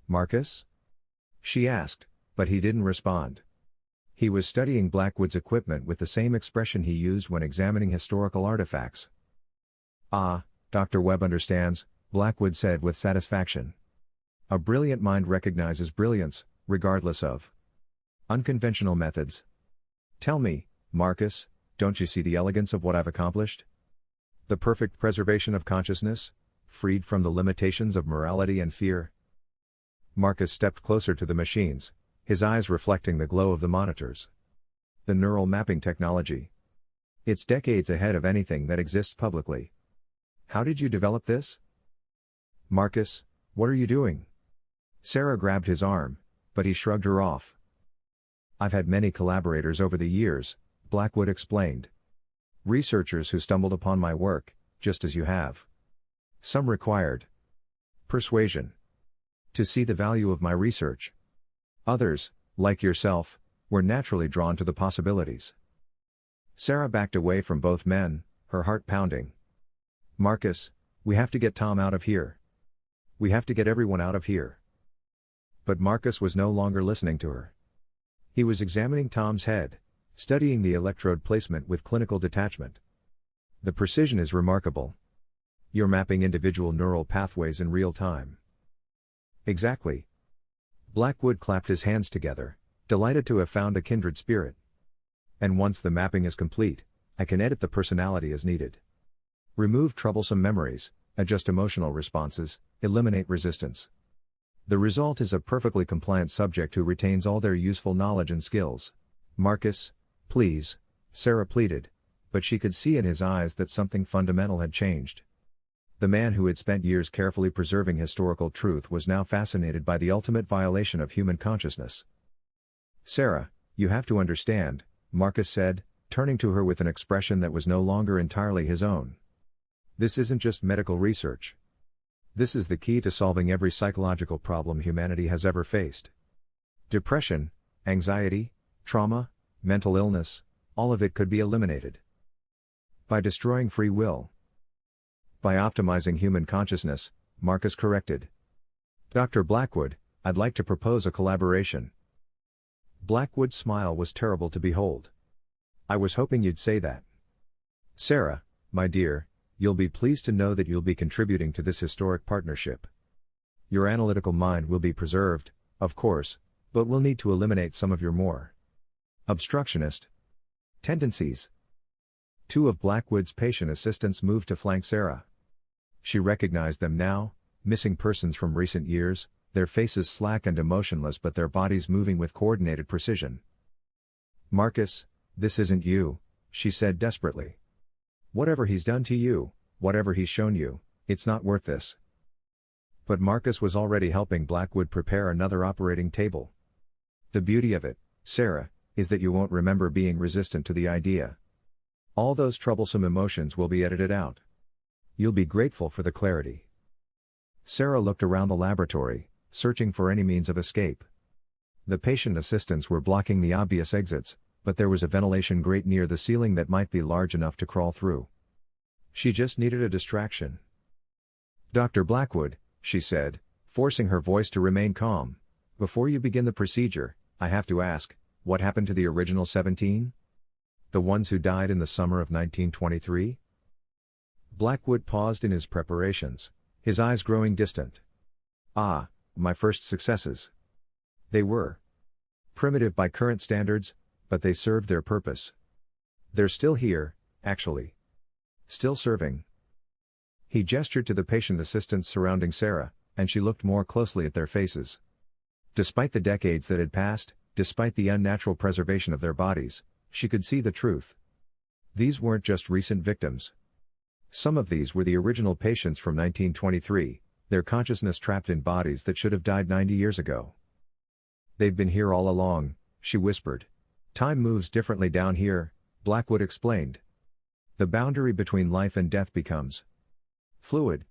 Marcus? She asked, but he didn't respond. He was studying Blackwood's equipment with the same expression he used when examining historical artifacts. Ah, Dr. Webb understands, Blackwood said with satisfaction. A brilliant mind recognizes brilliance, regardless of unconventional methods. Tell me, Marcus, don't you see the elegance of what I've accomplished? The perfect preservation of consciousness, freed from the limitations of morality and fear. Marcus stepped closer to the machines, his eyes reflecting the glow of the monitors. The neural mapping technology. It's decades ahead of anything that exists publicly. How did you develop this? Marcus, what are you doing? Sarah grabbed his arm, but he shrugged her off. I've had many collaborators over the years, Blackwood explained. Researchers who stumbled upon my work, just as you have. Some required persuasion to see the value of my research. Others, like yourself, were naturally drawn to the possibilities. Sarah backed away from both men, her heart pounding. Marcus, we have to get Tom out of here. We have to get everyone out of here. But Marcus was no longer listening to her. He was examining Tom's head, studying the electrode placement with clinical detachment. The precision is remarkable. You're mapping individual neural pathways in real time. Exactly. Blackwood clapped his hands together, delighted to have found a kindred spirit. And once the mapping is complete, I can edit the personality as needed. Remove troublesome memories, adjust emotional responses, eliminate resistance. The result is a perfectly compliant subject who retains all their useful knowledge and skills. Marcus, please, Sarah pleaded, but she could see in his eyes that something fundamental had changed. The man who had spent years carefully preserving historical truth was now fascinated by the ultimate violation of human consciousness. Sarah, you have to understand, Marcus said, turning to her with an expression that was no longer entirely his own. This isn't just medical research. This is the key to solving every psychological problem humanity has ever faced. Depression, anxiety, trauma, mental illness, all of it could be eliminated. By destroying free will. By optimizing human consciousness, Marcus corrected. Dr. Blackwood, I'd like to propose a collaboration. Blackwood's smile was terrible to behold. I was hoping you'd say that. Sarah, my dear, you'll be pleased to know that you'll be contributing to this historic partnership. Your analytical mind will be preserved, of course, but we'll need to eliminate some of your more obstructionist tendencies. Two of Blackwood's patient assistants moved to flank Sarah. She recognized them now, missing persons from recent years, their faces slack and emotionless but their bodies moving with coordinated precision. Marcus, this isn't you, she said desperately. Whatever he's done to you, whatever he's shown you, it's not worth this. But Marcus was already helping Blackwood prepare another operating table. The beauty of it, Sarah, is that you won't remember being resistant to the idea. All those troublesome emotions will be edited out. You'll be grateful for the clarity. Sarah looked around the laboratory, searching for any means of escape. The patient assistants were blocking the obvious exits, but there was a ventilation grate near the ceiling that might be large enough to crawl through. She just needed a distraction. Dr. Blackwood, she said, forcing her voice to remain calm, before you begin the procedure, I have to ask, what happened to the original 17? The ones who died in the summer of 1923? Blackwood paused in his preparations, his eyes growing distant. Ah, my first successes. They were primitive by current standards, but they served their purpose. They're still here, actually. Still serving. He gestured to the patient assistants surrounding Sarah, and she looked more closely at their faces. Despite the decades that had passed, despite the unnatural preservation of their bodies, she could see the truth. These weren't just recent victims. Some of these were the original patients from 1923, their consciousness trapped in bodies that should have died 90 years ago. They've been here all along, she whispered. Time moves differently down here, Blackwood explained. The boundary between life and death becomes fluid.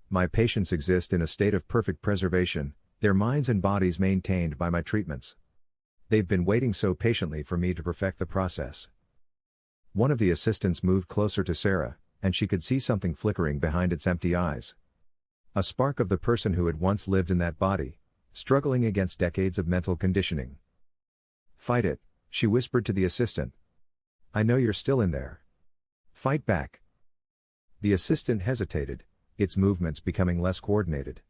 My patients exist in a state of perfect preservation, their minds and bodies maintained by my treatments. They've been waiting so patiently for me to perfect the process. One of the assistants moved closer to Sarah, and she could see something flickering behind its empty eyes. A spark of the person who had once lived in that body, struggling against decades of mental conditioning. Fight it, she whispered to the assistant. I know you're still in there. Fight back. The assistant hesitated, its movements becoming less coordinated.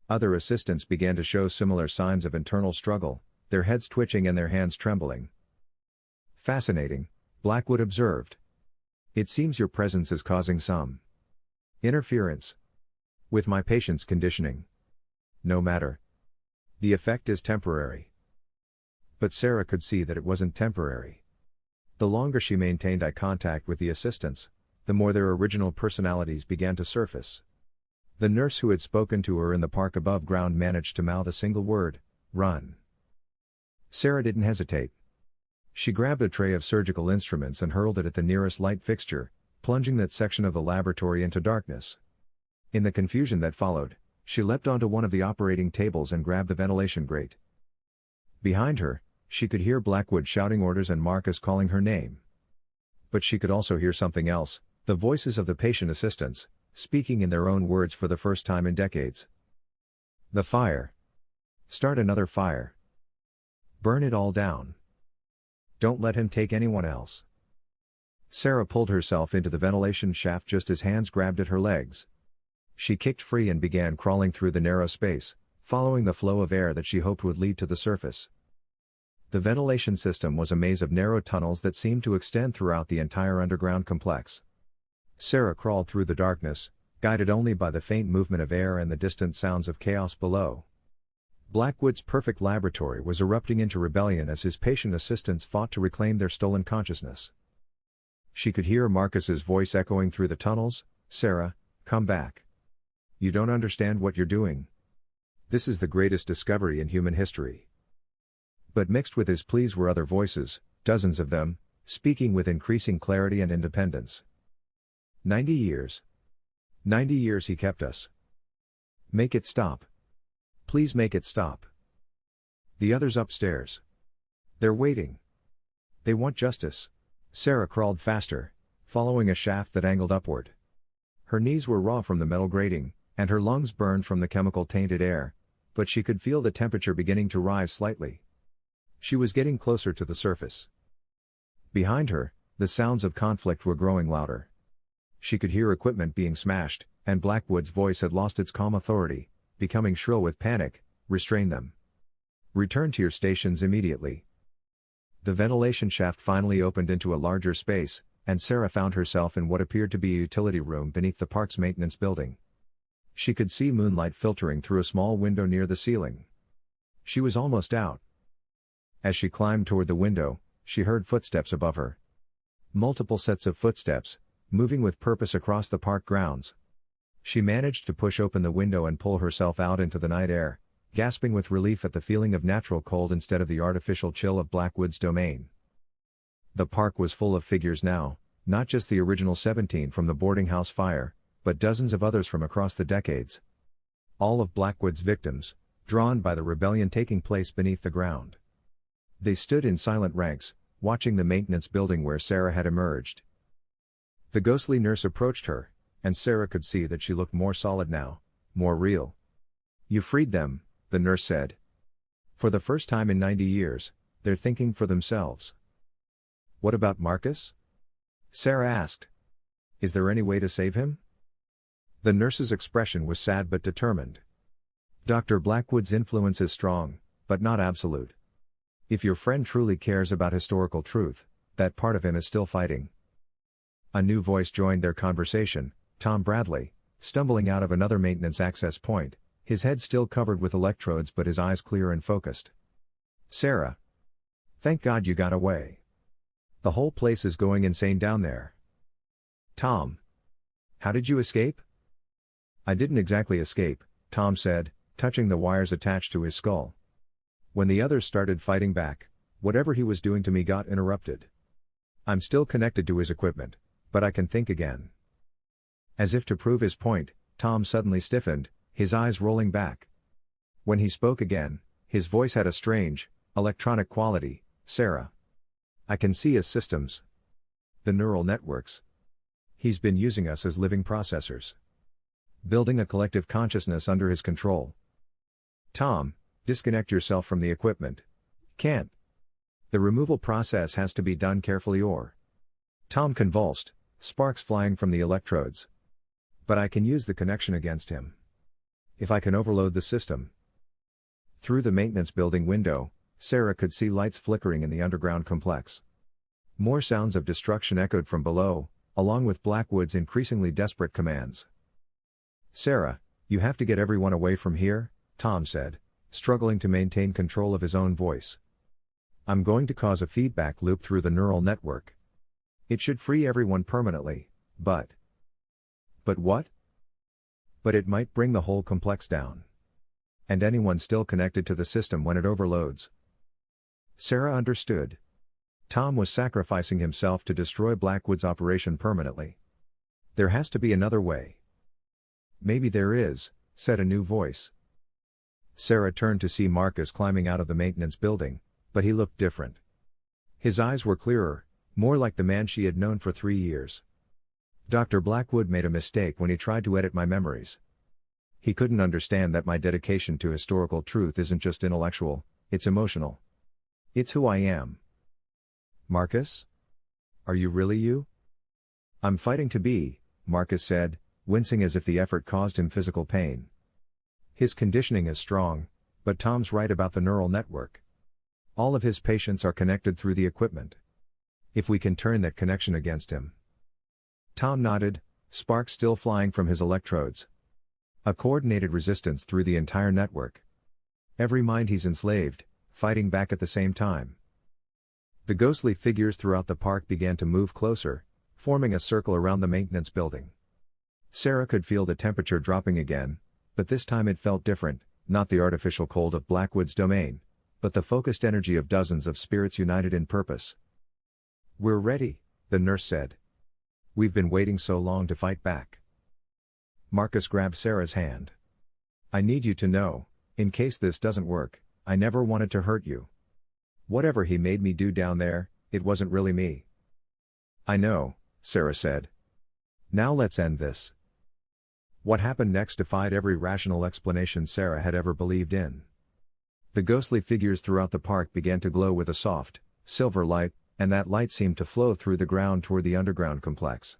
Other assistants began to show similar signs of internal struggle, their heads twitching and their hands trembling. Fascinating, Blackwood observed. It seems your presence is causing some interference with my patient's conditioning. No matter. The effect is temporary. But Sarah could see that it wasn't temporary. The longer she maintained eye contact with the assistants, the more their original personalities began to surface. The nurse who had spoken to her in the park above ground managed to mouth a single word, run. Sarah didn't hesitate. She grabbed a tray of surgical instruments and hurled it at the nearest light fixture, plunging that section of the laboratory into darkness. In the confusion that followed, she leapt onto one of the operating tables and grabbed the ventilation grate. Behind her, she could hear Blackwood shouting orders and Marcus calling her name. But she could also hear something else, the voices of the patient assistants, speaking in their own words for the first time in decades. The fire. Start another fire. Burn it all down. Don't let him take anyone else. Sarah pulled herself into the ventilation shaft just as hands grabbed at her legs. She kicked free and began crawling through the narrow space, following the flow of air that she hoped would lead to the surface. The ventilation system was a maze of narrow tunnels that seemed to extend throughout the entire underground complex. Sarah crawled through the darkness, guided only by the faint movement of air and the distant sounds of chaos below. Blackwood's perfect laboratory was erupting into rebellion as his patient assistants fought to reclaim their stolen consciousness. She could hear Marcus's voice echoing through the tunnels, Sarah, come back. You don't understand what you're doing. This is the greatest discovery in human history. But mixed with his pleas were other voices, dozens of them, speaking with increasing clarity and independence. 90 years. 90 years he kept us. Make it stop. Please make it stop. The others upstairs. They're waiting. They want justice. Sarah crawled faster, following a shaft that angled upward. Her knees were raw from the metal grating, and her lungs burned from the chemical-tainted air, but she could feel the temperature beginning to rise slightly. She was getting closer to the surface. Behind her, the sounds of conflict were growing louder. She could hear equipment being smashed, and Blackwood's voice had lost its calm authority, becoming shrill with panic. "Restrain them. Return to your stations immediately." The ventilation shaft finally opened into a larger space, and Sarah found herself in what appeared to be a utility room beneath the park's maintenance building. She could see moonlight filtering through a small window near the ceiling. She was almost out. As she climbed toward the window, she heard footsteps above her. Multiple sets of footsteps, moving with purpose across the park grounds. She managed to push open the window and pull herself out into the night air, gasping with relief at the feeling of natural cold instead of the artificial chill of Blackwood's domain. The park was full of figures now, not just the original 17 from the boarding house fire, but dozens of others from across the decades. All of Blackwood's victims, drawn by the rebellion taking place beneath the ground. They stood in silent ranks, watching the maintenance building where Sarah had emerged. The ghostly nurse approached her, and Sarah could see that she looked more solid now, more real. "You freed them," the nurse said. "For the first time in 90 years, they're thinking for themselves." "What about Marcus?" Sarah asked. "Is there any way to save him?" The nurse's expression was sad but determined. "Dr. Blackwood's influence is strong, but not absolute. If your friend truly cares about historical truth, that part of him is still fighting." A new voice joined their conversation, Tom Bradley, stumbling out of another maintenance access point, his head still covered with electrodes but his eyes clear and focused. "Sarah. Thank God you got away. The whole place is going insane down there." "Tom. How did you escape?" "I didn't exactly escape," Tom said, touching the wires attached to his skull. "When the others started fighting back, whatever he was doing to me got interrupted. I'm still connected to his equipment, but I can think again." As if to prove his point, Tom suddenly stiffened, his eyes rolling back. When he spoke again, his voice had a strange, electronic quality. "Sarah. I can see his systems. The neural networks. He's been using us as living processors. Building a collective consciousness under his control." "Tom, disconnect yourself from the equipment." "Can't. The removal process has to be done carefully or..." Tom convulsed, sparks flying from the electrodes. "But I can use the connection against him. If I can overload the system." Through the maintenance building window, Sarah could see lights flickering in the underground complex. More sounds of destruction echoed from below, along with Blackwood's increasingly desperate commands. "Sarah, you have to get everyone away from here," Tom said, struggling to maintain control of his own voice. "I'm going to cause a feedback loop through the neural network. It should free everyone permanently, but..." "But what?" "But it might bring the whole complex down. And anyone still connected to the system when it overloads." Sarah understood. Tom was sacrificing himself to destroy Blackwood's operation permanently. There has to be another way. "Maybe there is," said a new voice. Sarah turned to see Marcus climbing out of the maintenance building, but he looked different. His eyes were clearer, more like the man she had known for 3 years. "Dr. Blackwood made a mistake when he tried to edit my memories. He couldn't understand that my dedication to historical truth isn't just intellectual, it's emotional. It's who I am." "Marcus? Are you really you?" "I'm fighting to be," Marcus said, wincing as if the effort caused him physical pain. His conditioning is strong, but Tom's right about the neural network. All of his patients are connected through the equipment. If we can turn that connection against him. Tom nodded, sparks still flying from his electrodes. A coordinated resistance through the entire network. Every mind he's enslaved, fighting back at the same time. The ghostly figures throughout the park began to move closer, forming a circle around the maintenance building. Sarah could feel the temperature dropping again, but this time it felt different, not the artificial cold of Blackwood's domain, but the focused energy of dozens of spirits united in purpose. "We're ready," the nurse said. "We've been waiting so long to fight back." Marcus grabbed Sarah's hand. "I need you to know, in case this doesn't work, I never wanted to hurt you. Whatever he made me do down there, it wasn't really me." "I know," Sarah said. "Now let's end this." What happened next defied every rational explanation Sarah had ever believed in. The ghostly figures throughout the park began to glow with a soft, silver light, and that light seemed to flow through the ground toward the underground complex.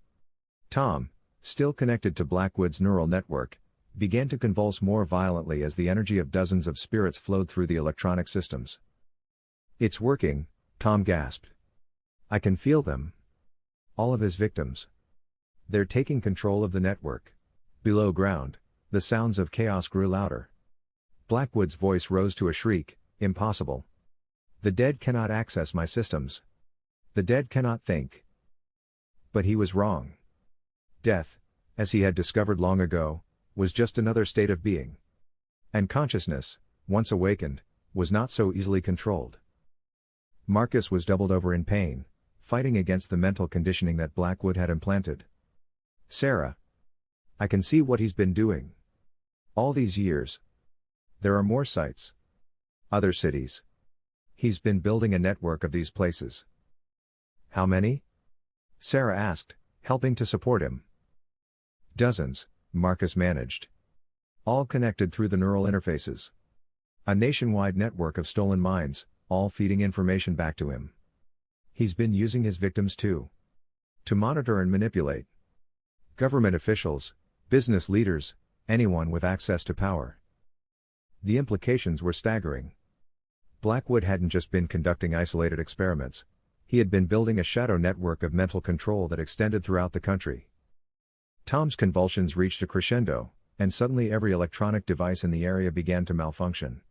Tom, still connected to Blackwood's neural network, began to convulse more violently as the energy of dozens of spirits flowed through the electronic systems. "It's working," Tom gasped. "I can feel them. All of his victims. They're taking control of the network." Below ground, the sounds of chaos grew louder. Blackwood's voice rose to a shriek. "Impossible. The dead cannot access my systems. The dead cannot think." But he was wrong. Death, as he had discovered long ago, was just another state of being. And consciousness, once awakened, was not so easily controlled. Marcus was doubled over in pain, fighting against the mental conditioning that Blackwood had implanted. "Sarah. I can see what he's been doing. All these years. There are more sites. Other cities. He's been building a network of these places." "How many?" Sarah asked, helping to support him. "Dozens," Marcus managed. "All connected through the neural interfaces. A nationwide network of stolen minds, all feeding information back to him. He's been using his victims too. To monitor and manipulate. Government officials, business leaders, anyone with access to power." The implications were staggering. Blackwood hadn't just been conducting isolated experiments, he had been building a shadow network of mental control that extended throughout the country. Tom's convulsions reached a crescendo, and suddenly every electronic device in the area began to malfunction.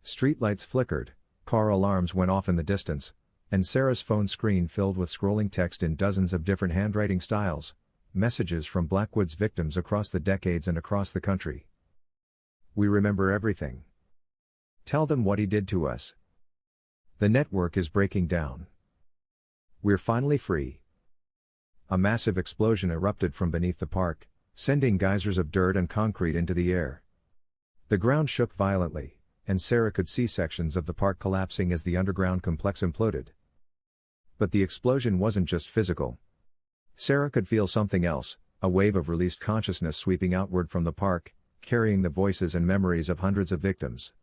Streetlights flickered, car alarms went off in the distance, and Sarah's phone screen filled with scrolling text in dozens of different handwriting styles, messages from Blackwood's victims across the decades and across the country. "We remember everything. Tell them what he did to us. The network is breaking down. We're finally free." A massive explosion erupted from beneath the park, sending geysers of dirt and concrete into the air. The ground shook violently, and Sarah could see sections of the park collapsing as the underground complex imploded. But the explosion wasn't just physical. Sarah could feel something else, a wave of released consciousness sweeping outward from the park, carrying the voices and memories of hundreds of victims.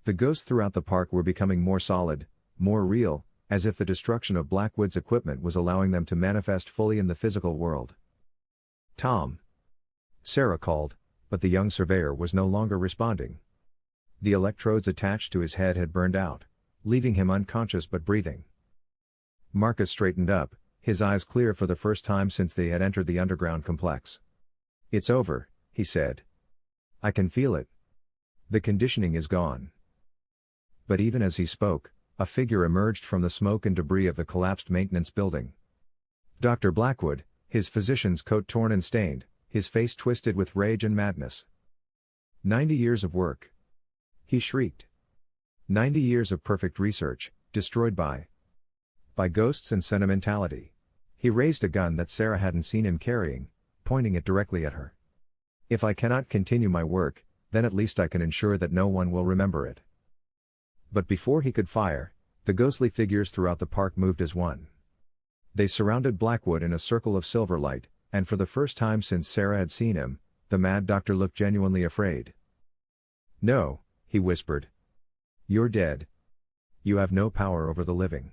The ghosts throughout the park were becoming more solid, more real, as if the destruction of Blackwood's equipment was allowing them to manifest fully in the physical world. "Tom." Sarah called, but the young surveyor was no longer responding. The electrodes attached to his head had burned out, leaving him unconscious but breathing. Marcus straightened up, his eyes clear for the first time since they had entered the underground complex. "It's over," he said. "I can feel it. The conditioning is gone." But even as he spoke, a figure emerged from the smoke and debris of the collapsed maintenance building. Dr. Blackwood, his physician's coat torn and stained, his face twisted with rage and madness. 90 years of work. He shrieked. 90 years of perfect research, destroyed by ghosts and sentimentality. He raised a gun that Sarah hadn't seen him carrying, pointing it directly at her. "If I cannot continue my work, then at least I can ensure that no one will remember it." But before he could fire, the ghostly figures throughout the park moved as one. They surrounded Blackwood in a circle of silver light, and for the first time since Sarah had seen him, the mad doctor looked genuinely afraid. "No," he whispered. "You're dead. You have no power over the living."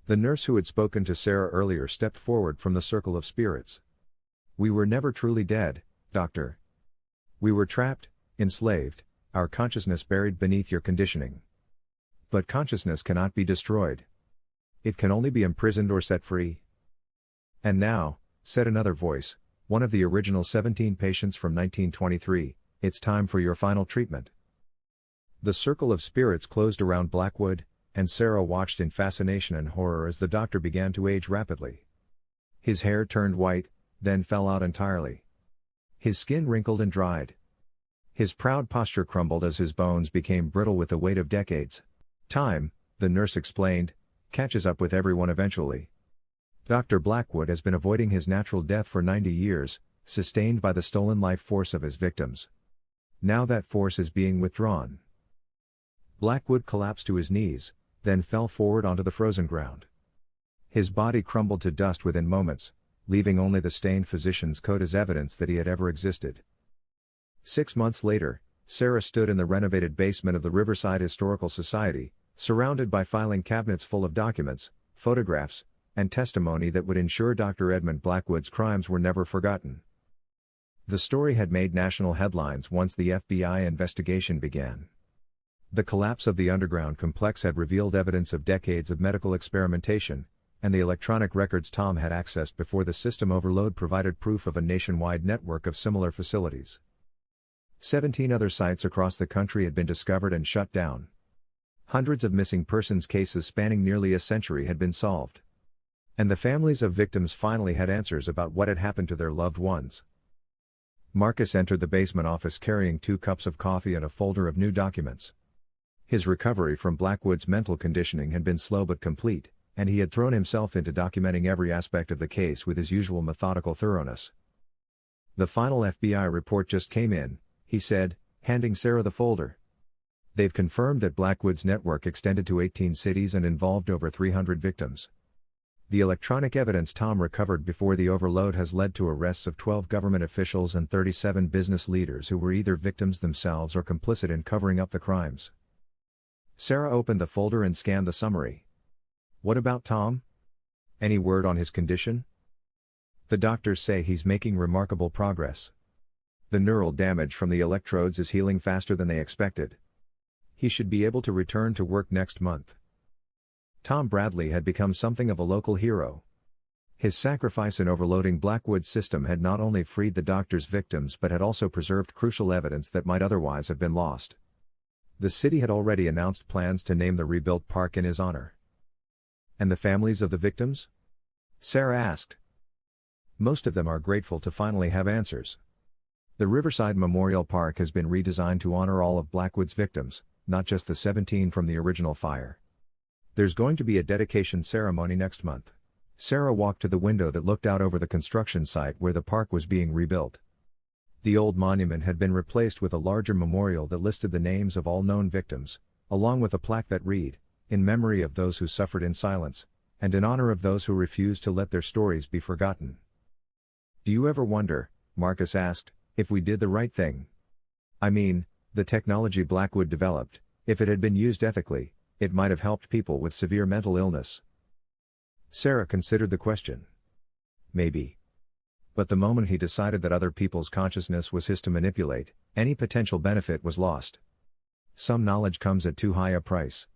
The nurse who had spoken to Sarah earlier stepped forward from the circle of spirits. "We were never truly dead, Doctor. We were trapped, enslaved, our consciousness buried beneath your conditioning. But consciousness cannot be destroyed. It can only be imprisoned or set free." "And now," said another voice, one of the original 17 patients from 1923, "it's time for your final treatment." The circle of spirits closed around Blackwood, and Sarah watched in fascination and horror as the doctor began to age rapidly. His hair turned white, then fell out entirely. His skin wrinkled and dried. His proud posture crumbled as his bones became brittle with the weight of decades. "Time," the nurse explained, "catches up with everyone eventually. Dr. Blackwood has been avoiding his natural death for 90 years, sustained by the stolen life force of his victims. Now that force is being withdrawn." Blackwood collapsed to his knees, then fell forward onto the frozen ground. His body crumbled to dust within moments, leaving only the stained physician's coat as evidence that he had ever existed. 6 months later, Sarah stood in the renovated basement of the Riverside Historical Society, surrounded by filing cabinets full of documents, photographs, and testimony that would ensure Dr. Edmund Blackwood's crimes were never forgotten. The story had made national headlines once the FBI investigation began. The collapse of the underground complex had revealed evidence of decades of medical experimentation, and the electronic records Tom had accessed before the system overload provided proof of a nationwide network of similar facilities. 17 other sites across the country had been discovered and shut down. Hundreds of missing persons cases spanning nearly a century had been solved. And the families of victims finally had answers about what had happened to their loved ones. Marcus entered the basement office carrying 2 cups of coffee and a folder of new documents. His recovery from Blackwood's mental conditioning had been slow but complete, and he had thrown himself into documenting every aspect of the case with his usual methodical thoroughness. "The final FBI report just came in," he said, handing Sarah the folder. "They've confirmed that Blackwood's network extended to 18 cities and involved over 300 victims. The electronic evidence Tom recovered before the overload has led to arrests of 12 government officials and 37 business leaders who were either victims themselves or complicit in covering up the crimes." Sarah opened the folder and scanned the summary. "What about Tom? Any word on his condition?" "The doctors say he's making remarkable progress. The neural damage from the electrodes is healing faster than they expected. He should be able to return to work next month." Tom Bradley had become something of a local hero. His sacrifice in overloading Blackwood's system had not only freed the doctor's victims but had also preserved crucial evidence that might otherwise have been lost. The city had already announced plans to name the rebuilt park in his honor. "And the families of the victims?" Sarah asked. "Most of them are grateful to finally have answers. The Riverside Memorial Park has been redesigned to honor all of Blackwood's victims, not just the 17 from the original fire. There's going to be a dedication ceremony next month." Sarah walked to the window that looked out over the construction site where the park was being rebuilt. The old monument had been replaced with a larger memorial that listed the names of all known victims, along with a plaque that read, "In memory of those who suffered in silence, and in honor of those who refused to let their stories be forgotten." "Do you ever wonder," Marcus asked, "if we did the right thing? I mean, the technology Blackwood developed, if it had been used ethically, it might have helped people with severe mental illness." Sarah considered the question. Maybe. But the moment he decided that other people's consciousness was his to manipulate, any potential benefit was lost. Some knowledge comes at too high a price.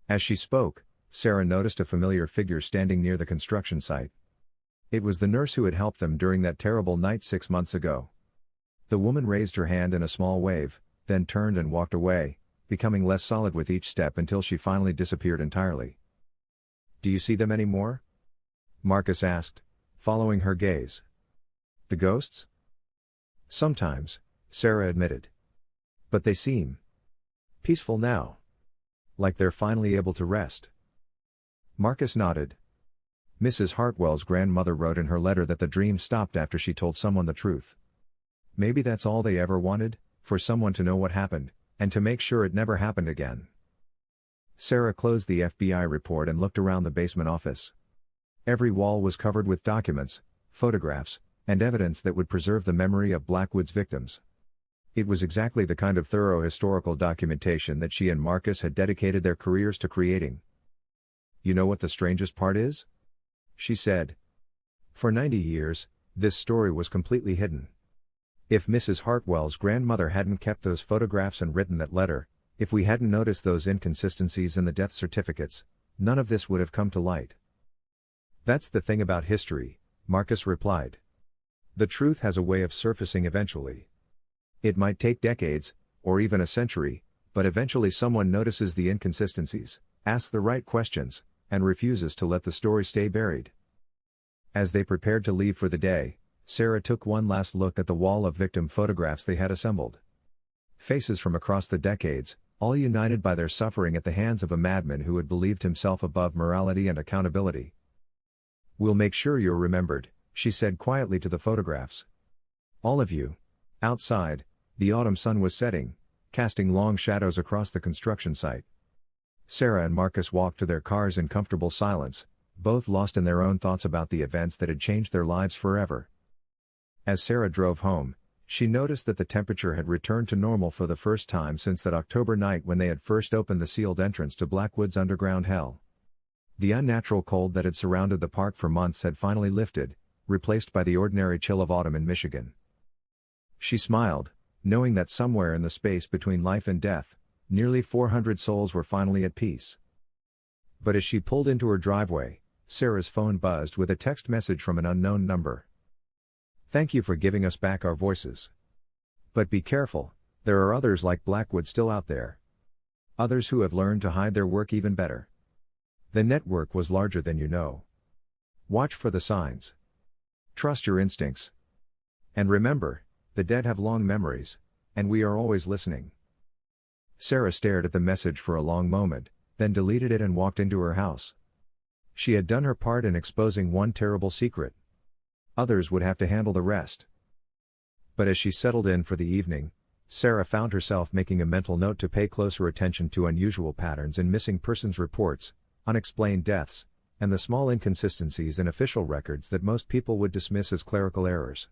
As she spoke, Sarah noticed a familiar figure standing near the construction site. It was the nurse who had helped them during that terrible night 6 months ago. The woman raised her hand in a small wave, then turned and walked away, becoming less solid with each step until she finally disappeared entirely. "Do you see them anymore?" Marcus asked, following her gaze. "The ghosts?" "Sometimes," Sarah admitted. "But they seem peaceful now. Like they're finally able to rest." Marcus nodded. Mrs. Hartwell's grandmother wrote in her letter that the dream stopped after she told someone the truth. Maybe that's all they ever wanted, for someone to know what happened, and to make sure it never happened again. Sarah closed the FBI report and looked around the basement office. Every wall was covered with documents, photographs, and evidence that would preserve the memory of Blackwood's victims. It was exactly the kind of thorough historical documentation that she and Marcus had dedicated their careers to creating. "You know what the strangest part is?" she said. "For 90 years, this story was completely hidden. If Mrs. Hartwell's grandmother hadn't kept those photographs and written that letter, if we hadn't noticed those inconsistencies in the death certificates, none of this would have come to light." "That's the thing about history," Marcus replied. "The truth has a way of surfacing eventually. It might take decades, or even a century, but eventually someone notices the inconsistencies, asks the right questions, and refuses to let the story stay buried." As they prepared to leave for the day, Sarah took one last look at the wall of victim photographs they had assembled. Faces from across the decades, all united by their suffering at the hands of a madman who had believed himself above morality and accountability. "We'll make sure you're remembered," she said quietly to the photographs. "All of you." Outside, the autumn sun was setting, casting long shadows across the construction site. Sarah and Marcus walked to their cars in comfortable silence, both lost in their own thoughts about the events that had changed their lives forever. As Sarah drove home, She noticed that the temperature had returned to normal for the first time since that October night when they had first opened the sealed entrance to Blackwood's underground hell. The unnatural cold that had surrounded the park for months had finally lifted, replaced by the ordinary chill of autumn in Michigan. She smiled, knowing that somewhere in the space between life and death, nearly 400 souls were finally at peace. But as she pulled into her driveway, Sarah's phone buzzed with a text message from an unknown number. "Thank you for giving us back our voices. But be careful, there are others like Blackwood still out there. Others who have learned to hide their work even better. The network was larger than you know. Watch for the signs. Trust your instincts. And remember, the dead have long memories, and we are always listening." Sarah stared at the message for a long moment, then deleted it and walked into her house. She had done her part in exposing one terrible secret. Others would have to handle the rest. But as she settled in for the evening, Sarah found herself making a mental note to pay closer attention to unusual patterns in missing persons reports, unexplained deaths, and the small inconsistencies in official records that most people would dismiss as clerical errors.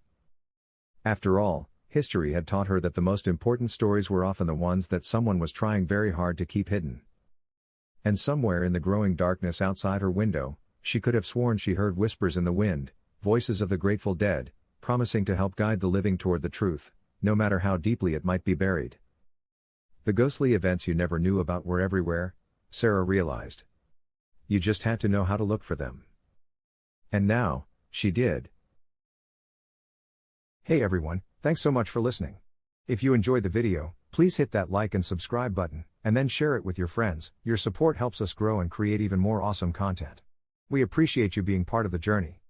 After all, history had taught her that the most important stories were often the ones that someone was trying very hard to keep hidden. And somewhere in the growing darkness outside her window, she could have sworn she heard whispers in the wind, voices of the grateful dead, promising to help guide the living toward the truth, no matter how deeply it might be buried. The ghostly events you never knew about were everywhere, Sarah realized. You just had to know how to look for them. And now, she did. Hey everyone, thanks so much for listening. If you enjoyed the video, please hit that like and subscribe button, and then share it with your friends. Your support helps us grow and create even more awesome content. We appreciate you being part of the journey.